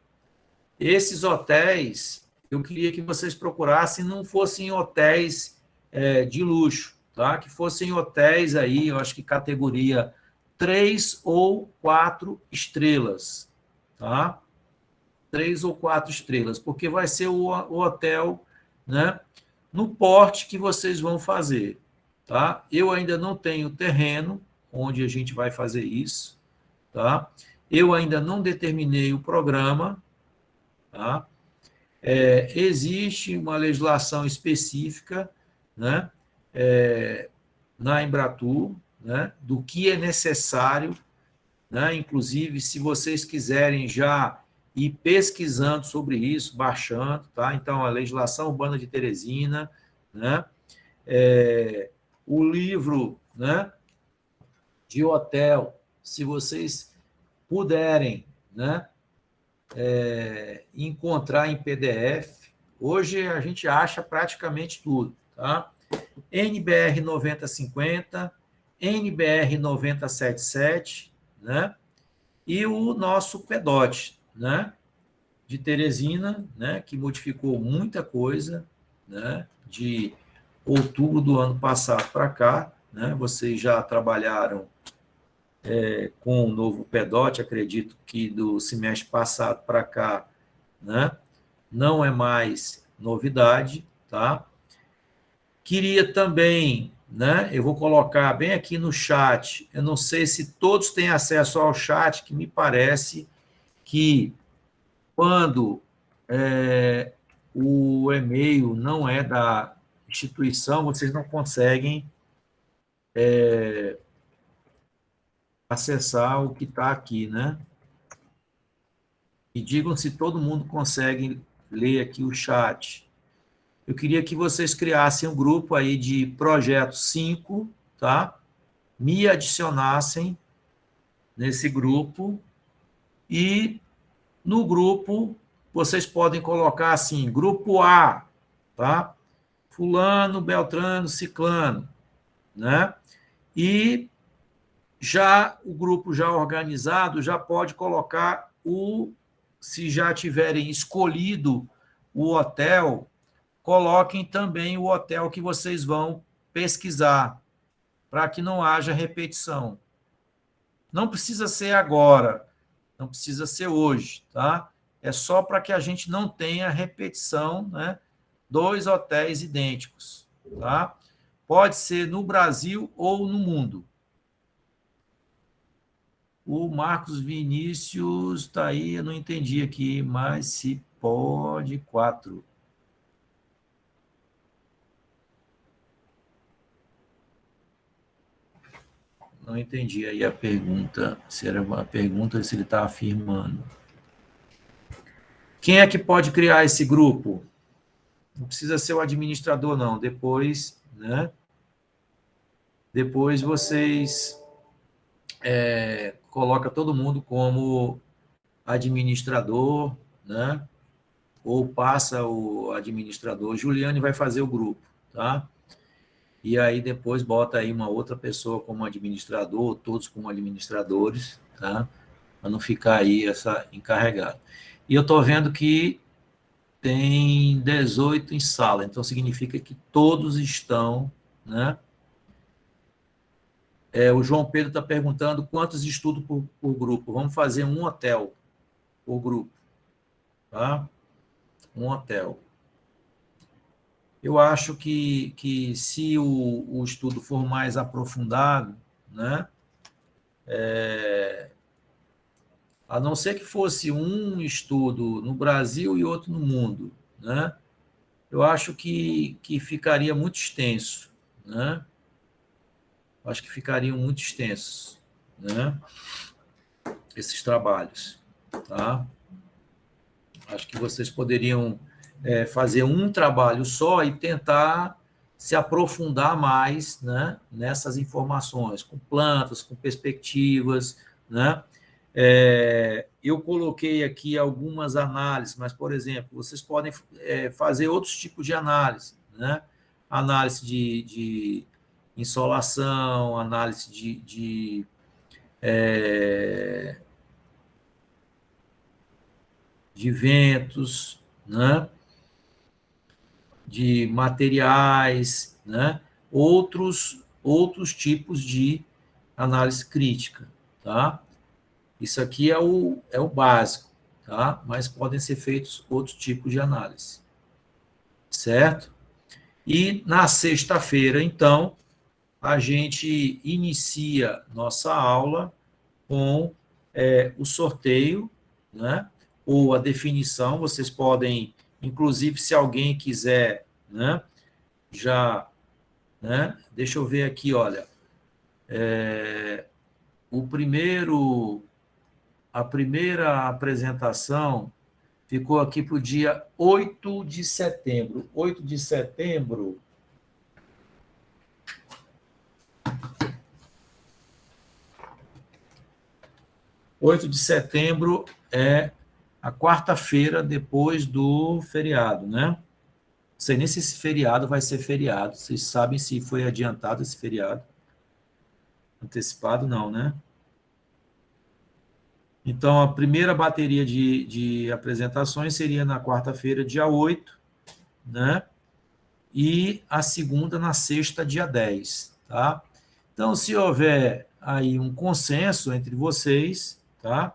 Esses hotéis, eu queria que vocês procurassem, não fossem hotéis de luxo, tá? Que fossem hotéis aí, eu acho que categoria 3 ou 4 estrelas, tá? 3 ou 4 estrelas, porque vai ser o hotel, né, no porte que vocês vão fazer, tá? Eu ainda não tenho terreno onde a gente vai fazer isso, tá? Eu ainda não determinei o programa, tá? Existe uma legislação específica, né, na Embratur, né, do que é necessário, né? Inclusive, se vocês quiserem já ir pesquisando sobre isso, baixando, tá? Então, a legislação urbana de Teresina, né? O livro, né, de hotel, se vocês puderem, né, encontrar em PDF, hoje a gente acha praticamente tudo, tá? NBR 9050, NBR 9077, né? E o nosso PEDOT, né? De Teresina, né? Que modificou muita coisa, né? De outubro do ano passado para cá, né? Vocês já trabalharam com o novo PEDOT, acredito que do semestre passado para cá, né? Não é mais novidade, tá? Queria também, né? Eu vou colocar bem aqui no chat, eu não sei se todos têm acesso ao chat, que me parece que quando o e-mail não é da instituição, vocês não conseguem acessar o que está aqui, né? E digam se todo mundo consegue ler aqui o chat. Eu queria que vocês criassem um grupo aí de projeto 5, tá? Me adicionassem nesse grupo e no grupo vocês podem colocar assim, grupo A, tá? Fulano, Beltrano, Ciclano, né? E já o grupo já organizado já pode colocar se já tiverem escolhido o hotel, coloquem também o hotel que vocês vão pesquisar, para que não haja repetição. Não precisa ser agora, não precisa ser hoje, tá? É só para que a gente não tenha repetição, né? 2 hotéis idênticos, tá? Pode ser no Brasil ou no mundo. O Marcos Vinícius está aí, eu não entendi aqui, mas se pode 4. Não entendi aí a pergunta, se era uma pergunta ou se ele está afirmando. Quem é que pode criar esse grupo? Não precisa ser o administrador, não. Depois, né? Depois vocês coloca todo mundo como administrador, né? Ou passa o administrador. Juliane vai fazer o grupo, tá? E aí depois bota aí uma outra pessoa como administrador, todos como administradores, tá? Para não ficar aí essa encarregada. E eu estou vendo que tem 18 em sala, então significa que todos estão, né? O João Pedro está perguntando quantos estudos por grupo. Vamos fazer um hotel por grupo, tá? Um hotel. Eu acho que se o estudo for mais aprofundado, né? A não ser que fosse um estudo no Brasil e outro no mundo, né? Eu acho que ficaria muito extenso, né? Acho que ficariam muito extensos, né? Esses trabalhos, tá? Acho que vocês poderiam fazer um trabalho só e tentar se aprofundar mais, né, nessas informações, com plantas, com perspectivas, né? Eu coloquei aqui algumas análises, mas, por exemplo, vocês podem fazer outros tipos de análise, né? Análise de insolação, análise de ventos, né? De materiais, né? Outros tipos de análise crítica, tá? Isso aqui é o básico, tá? Mas podem ser feitos outros tipos de análise, certo? E na sexta-feira, então, a gente inicia nossa aula com o sorteio, né? Ou a definição. Vocês podem, inclusive, se alguém quiser, né? Já, né? Deixa eu ver aqui, olha. A primeira apresentação ficou aqui para o dia 8 de setembro. 8 de setembro. É a quarta-feira depois do feriado, né? Não sei nem se esse feriado vai ser feriado. Vocês sabem se foi adiantado esse feriado? Antecipado, não, né? Então, a primeira bateria de apresentações seria na quarta-feira, dia 8, né? E a segunda na sexta, dia 10, tá? Então, se houver aí um consenso entre vocês, tá?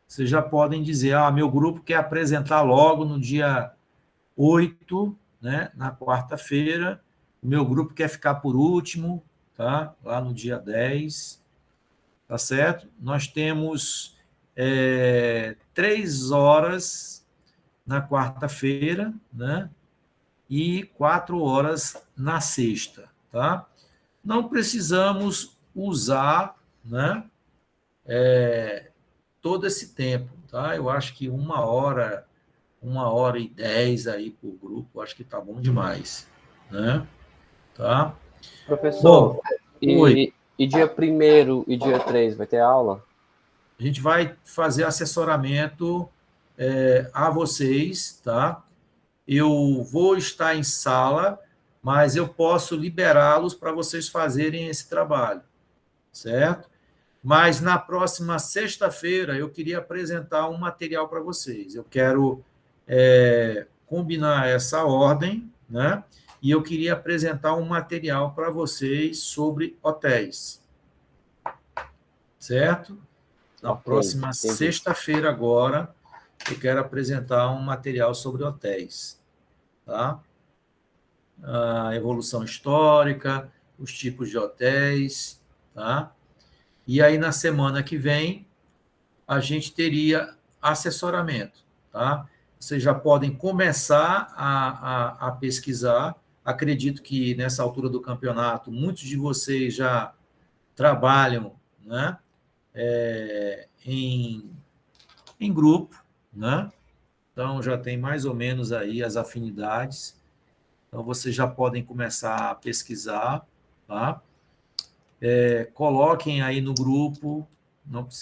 Vocês já podem dizer, meu grupo quer apresentar logo no dia 8, né? Na quarta-feira, o meu grupo quer ficar por último, tá? Lá no dia 10, tá certo? Nós temos 3 horas na quarta-feira, né? E 4 horas na sexta, tá? Não precisamos usar, né? Todo esse tempo, tá? Eu acho que 1h10 aí por grupo, acho que tá bom demais, né? Tá? Professor, Bom, oi. e dia 1º e dia 3 vai ter aula? A gente vai fazer assessoramento a vocês, tá? Eu vou estar em sala, mas eu posso liberá-los para vocês fazerem esse trabalho, certo? Mas na próxima sexta-feira eu queria apresentar um material para vocês. Eu quero combinar essa ordem, né? E eu queria apresentar um material para vocês sobre hotéis, certo? Na próxima sexta-feira agora, eu quero apresentar um material sobre hotéis, tá? A evolução histórica, os tipos de hotéis, tá? E aí, na semana que vem, a gente teria assessoramento, tá? Vocês já podem começar a pesquisar. Acredito que, nessa altura do campeonato, muitos de vocês já trabalham, né? Em grupo, né? Então, já tem mais ou menos aí as afinidades. Então, vocês já podem começar a pesquisar, tá? Coloquem aí no grupo,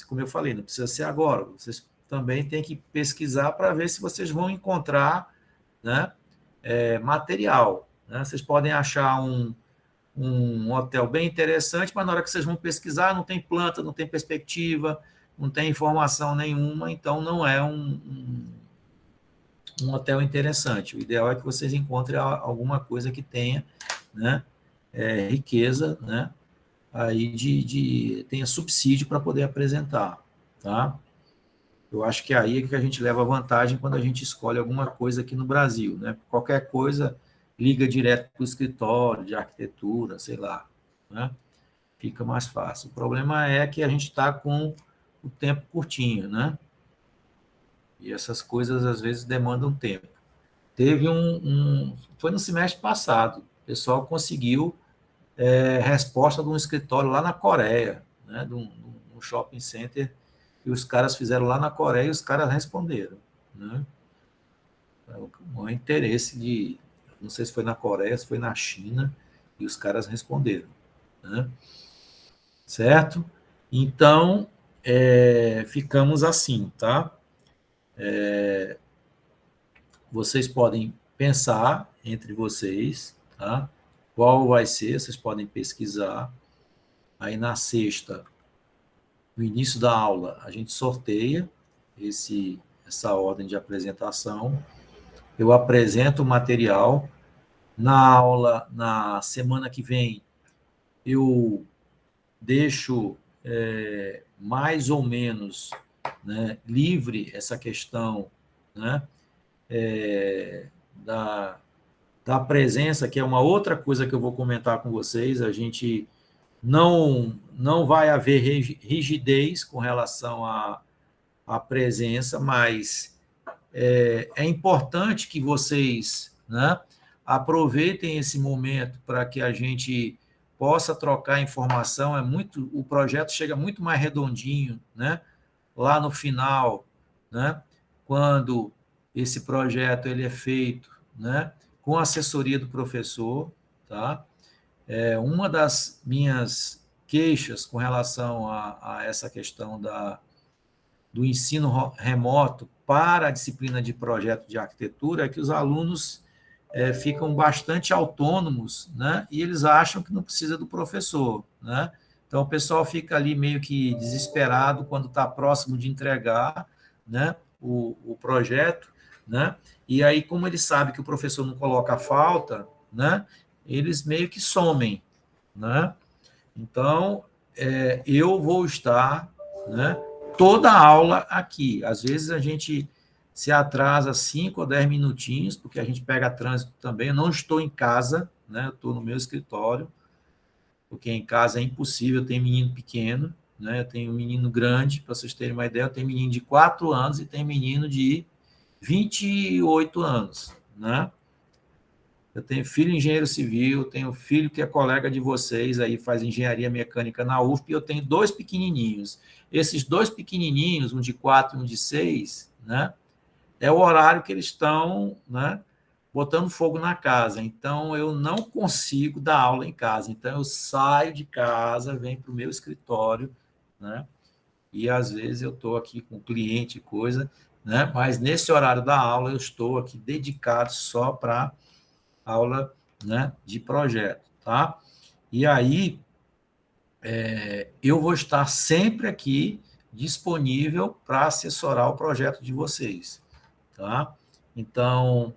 como eu falei, não precisa ser agora. Vocês também têm que pesquisar para ver se vocês vão encontrar, né, material. Né? Vocês podem achar um hotel bem interessante, mas na hora que vocês vão pesquisar, não tem planta, não tem perspectiva, não tem informação nenhuma, então não é um hotel interessante. O ideal é que vocês encontrem alguma coisa que tenha, né, riqueza, né, aí tenha subsídio para poder apresentar, tá? Eu acho que é aí que a gente leva vantagem quando a gente escolhe alguma coisa aqui no Brasil, né? Qualquer coisa liga direto para o escritório de arquitetura, sei lá, né? Fica mais fácil. O problema é que a gente está com o tempo curtinho, né? E essas coisas, às vezes, demandam tempo. Teve foi no semestre passado, o pessoal conseguiu resposta de um escritório lá na Coreia, né? De um shopping center, e os caras fizeram lá na Coreia e os caras responderam, né? O interesse de... Não sei se foi na Coreia, se foi na China, e os caras responderam, né? Certo? Então, ficamos assim, tá? Vocês podem pensar entre vocês, tá? Qual vai ser, vocês podem pesquisar. Aí na sexta, no início da aula, a gente sorteia essa ordem de apresentação. Eu apresento o material. Na aula, na semana que vem, eu deixo mais ou menos, né, livre essa questão, né, da presença, que é uma outra coisa que eu vou comentar com vocês. A gente não vai haver rigidez com relação à presença, mas é importante que vocês, né, aproveitem esse momento para que a gente possa trocar informação. O projeto chega muito mais redondinho, né, lá no final, né, quando esse projeto ele é feito, né, com a assessoria do professor, tá? Uma das minhas queixas com relação a essa questão do ensino remoto para a disciplina de projeto de arquitetura é que os alunos ficam bastante autônomos, né? E eles acham que não precisa do professor, né? Então, o pessoal fica ali meio que desesperado quando está próximo de entregar, né, o projeto, né? E aí, como ele sabe que o professor não coloca a falta, né, eles meio que somem, né? Então, eu vou estar, né, toda a aula aqui. Às vezes a gente se atrasa 5 ou 10 minutinhos, porque a gente pega trânsito também. Eu não estou em casa, né? Eu estou no meu escritório, porque em casa é impossível, eu tenho menino pequeno, né? Eu tenho um menino grande, para vocês terem uma ideia, eu tenho menino de 4 anos e tenho menino de 28 anos, né? Eu tenho filho engenheiro civil, tenho filho que é colega de vocês, aí faz engenharia mecânica na UFP, e eu tenho 2 pequenininhos. Esses 2 pequenininhos, um de 4 e um de 6, né, é o horário que eles estão, né, botando fogo na casa. Então, eu não consigo dar aula em casa. Então, eu saio de casa, venho para o meu escritório, né, e às vezes eu estou aqui com cliente e coisa, né, mas nesse horário da aula eu estou aqui dedicado só para aula, né, de projeto, tá? E aí, eu vou estar sempre aqui disponível para assessorar o projeto de vocês, tá? Então,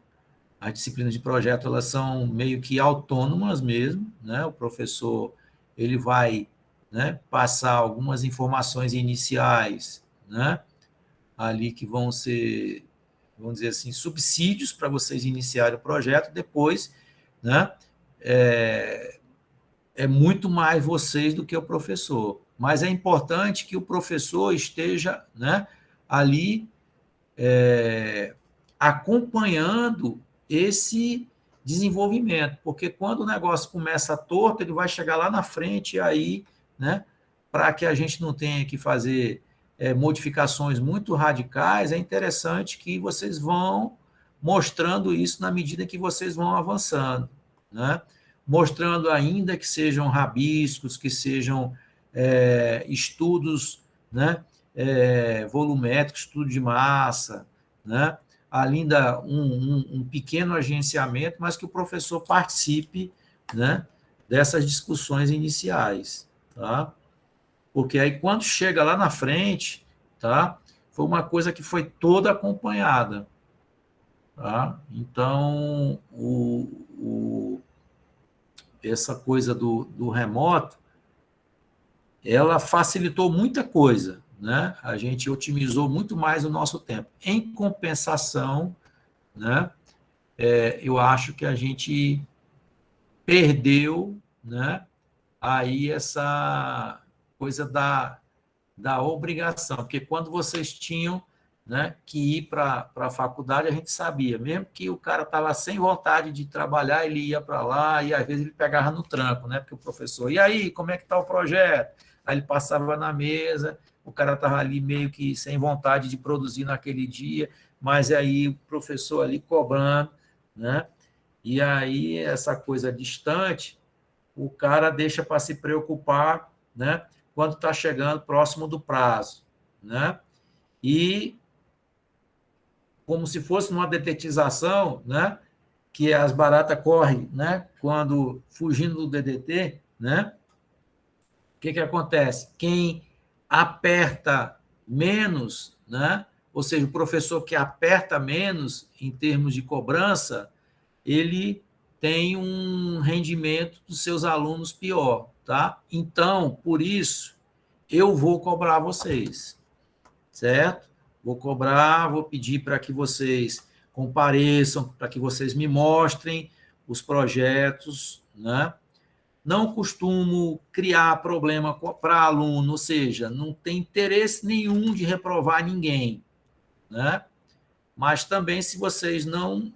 as disciplinas de projeto, elas são meio que autônomas mesmo, né? O professor, ele vai, né, passar algumas informações iniciais, né, ali que vão ser, vamos dizer assim, subsídios para vocês iniciarem o projeto. Depois, né, é muito mais vocês do que o professor. Mas é importante que o professor esteja, né, ali acompanhando esse desenvolvimento, porque quando o negócio começa torto, ele vai chegar lá na frente, e aí, né, para que a gente não tenha que fazer modificações muito radicais, é interessante que vocês vão mostrando isso na medida que vocês vão avançando, né? Mostrando ainda que sejam rabiscos, que sejam estudos né? Volumétrico, estudo de massa, né? Ainda um pequeno agenciamento, mas que o professor participe, né, dessas discussões iniciais, tá? Porque aí, quando chega lá na frente, tá? Foi uma coisa que foi toda acompanhada, tá? Então, essa coisa do remoto, ela facilitou muita coisa, né? A gente otimizou muito mais o nosso tempo. Em compensação, né, eu acho que a gente perdeu, né, aí essa coisa da obrigação, porque quando vocês tinham, né, que ir para a faculdade, a gente sabia, mesmo que o cara estava sem vontade de trabalhar, ele ia para lá e às vezes ele pegava no tranco, né, porque o professor, e aí, como é que está o projeto? Aí ele passava na mesa, o cara estava ali meio que sem vontade de produzir naquele dia, mas aí o professor ali cobrando, né, e aí essa coisa distante, o cara deixa para se preocupar, né, quando está chegando próximo do prazo, né? E como se fosse numa detetização, né, que as baratas correm, né, quando fugindo do DDT, né? O que acontece? Quem aperta menos, né? Ou seja, o professor que aperta menos em termos de cobrança, ele tem um rendimento dos seus alunos pior, tá? Então, por isso, eu vou cobrar vocês, certo? Vou cobrar, vou pedir para que vocês compareçam, para que vocês me mostrem os projetos, né? Não costumo criar problema para aluno, ou seja, não tem interesse nenhum de reprovar ninguém, né? Mas também, se vocês não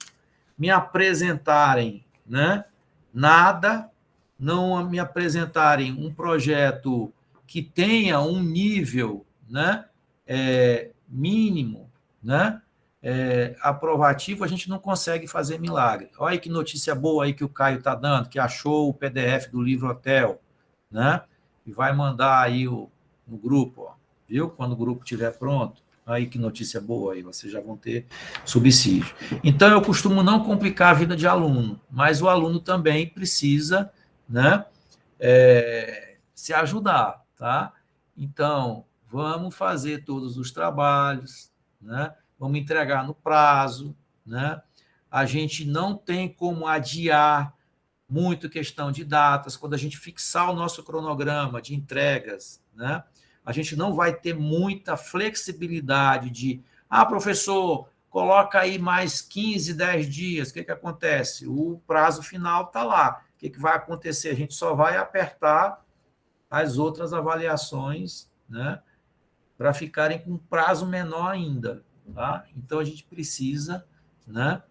me apresentarem, né, nada, não me apresentarem um projeto que tenha um nível, né, mínimo, né, aprovativo, a gente não consegue fazer milagre. Olha aí que notícia boa aí que o Caio está dando, que achou o PDF do livro Hotel, né, e vai mandar aí no grupo, ó, viu? Quando o grupo estiver pronto. Aí que notícia boa aí, vocês já vão ter subsídio. Então, eu costumo não complicar a vida de aluno, mas o aluno também precisa, né, se ajudar, tá? Então, vamos fazer todos os trabalhos, né? Vamos entregar no prazo, né? A gente não tem como adiar muito questão de datas, quando a gente fixar o nosso cronograma de entregas, né? A gente não vai ter muita flexibilidade de, professor, coloca aí mais 15, 10 dias, o que acontece? O prazo final está lá. O que vai acontecer? A gente só vai apertar as outras avaliações, né, para ficarem com um prazo menor ainda. Tá? Então, a gente precisa, né,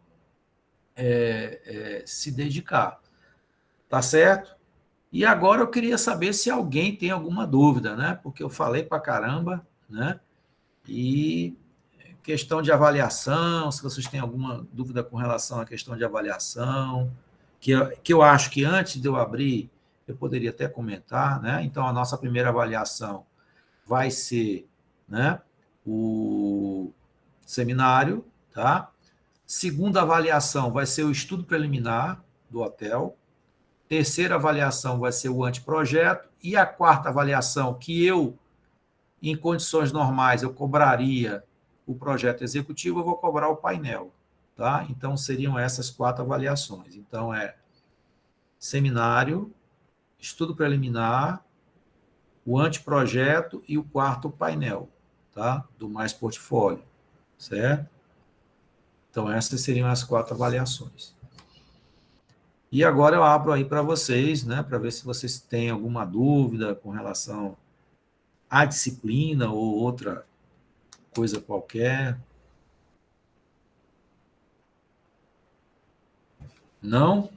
se dedicar. Tá certo? E agora eu queria saber se alguém tem alguma dúvida, né? Porque eu falei para caramba, né? E questão de avaliação, se vocês têm alguma dúvida com relação à questão de avaliação, que eu acho que antes de eu abrir, eu poderia até comentar, né? Então, a nossa primeira avaliação vai ser, né, o seminário, tá? Segunda avaliação vai ser o estudo preliminar do hotel. Terceira avaliação vai ser o anteprojeto. E a quarta avaliação, que eu, em condições normais, eu cobraria o projeto executivo, eu vou cobrar o painel. Tá? Então, seriam essas 4 avaliações. Então, seminário, estudo preliminar, o anteprojeto e o quarto painel, tá? Do Mais Portfólio, certo? Então, essas seriam as 4 avaliações. E agora eu abro aí para vocês, né, para ver se vocês têm alguma dúvida com relação à disciplina ou outra coisa qualquer. Não?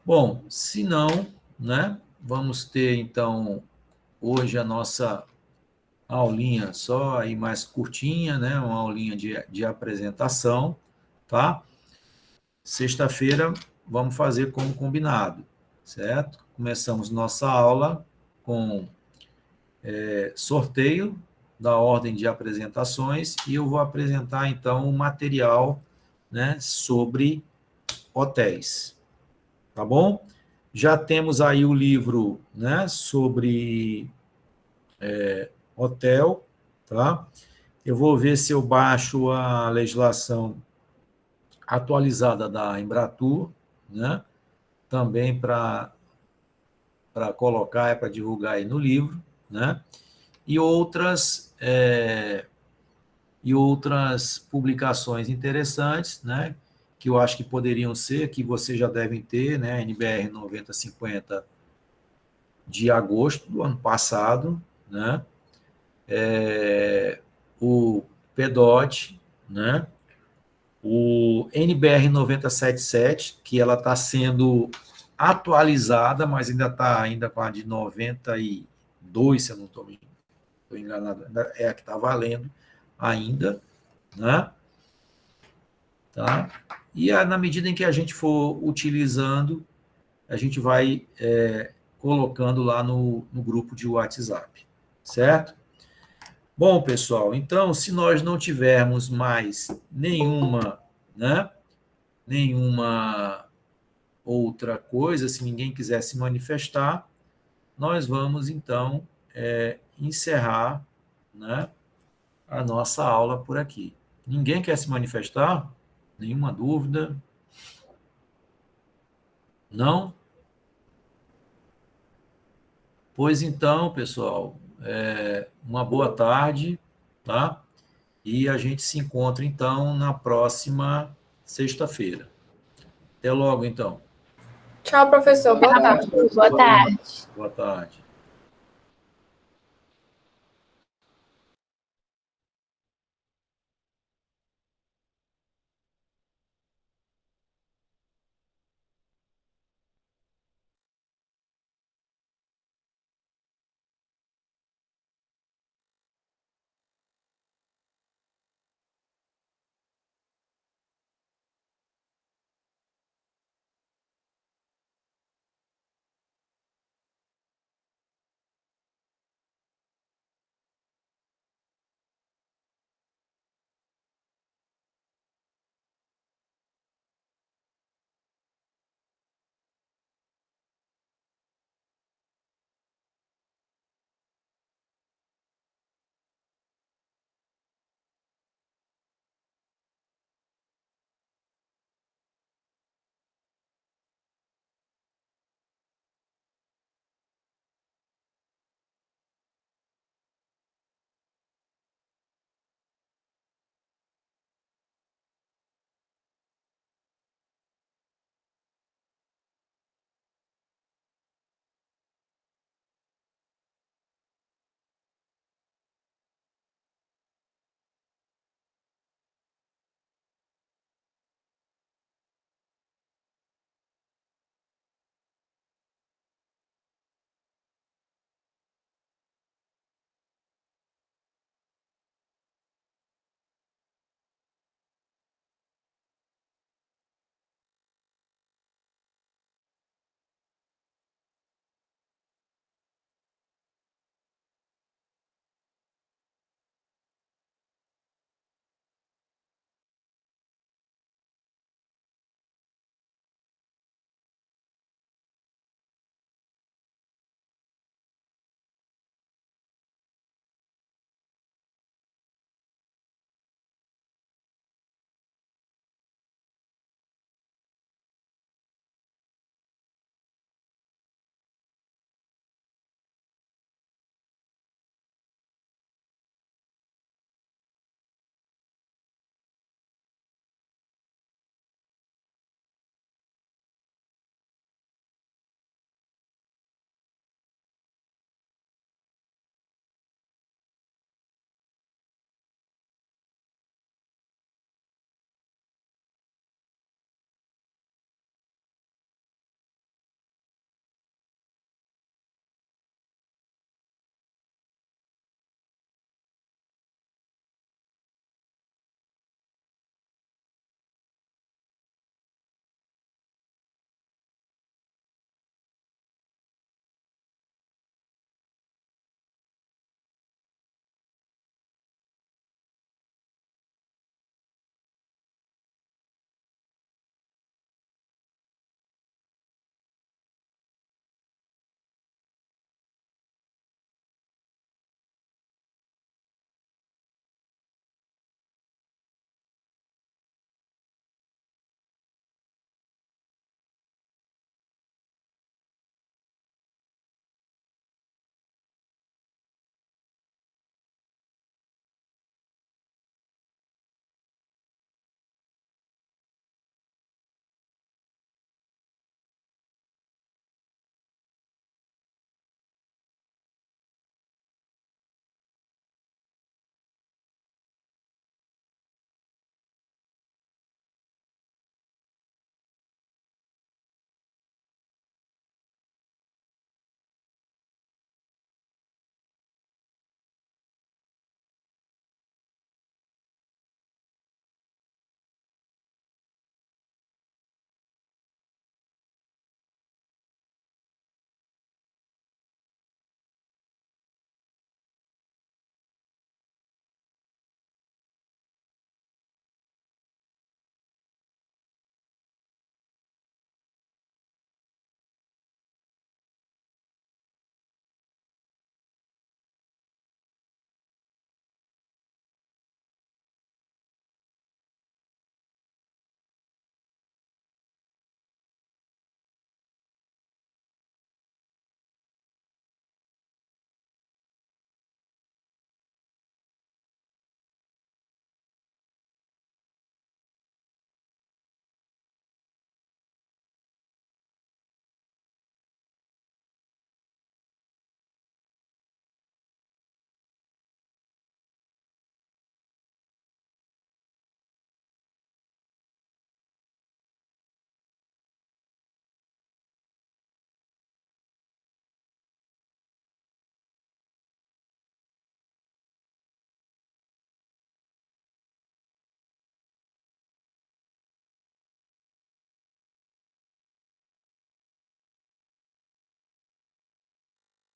Bom, se não, né, vamos ter, então, hoje a nossa aulinha só aí mais curtinha, né, uma aulinha de apresentação, tá? Sexta-feira vamos fazer como combinado, certo? Começamos nossa aula com sorteio da ordem de apresentações, e eu vou apresentar, então, o material, né, sobre hotéis. Tá bom? Já temos aí o livro, né, sobre hotel, tá? Eu vou ver se eu baixo a legislação atualizada da Embratur, né? Também para colocar, para divulgar aí no livro, né? E outras publicações interessantes, né? Que eu acho que poderiam ser, que vocês já devem ter, né? NBR 9050 de agosto do ano passado, né? O PEDOT, né? O NBR 9077, que ela está sendo atualizada, mas ainda está ainda com a de 92, se eu não estou enganado, é a que está valendo ainda, né? Tá? E na medida em que a gente for utilizando, a gente vai colocando lá no grupo de WhatsApp, certo? Bom, pessoal, então, se nós não tivermos mais nenhuma outra coisa, se ninguém quiser se manifestar, nós vamos, então, encerrar, né, a nossa aula por aqui. Ninguém quer se manifestar? Nenhuma dúvida? Não? Pois então, pessoal, uma boa tarde, tá? E a gente se encontra, então, na próxima sexta-feira. Até logo, então. Tchau, professor. Boa tarde. Boa tarde.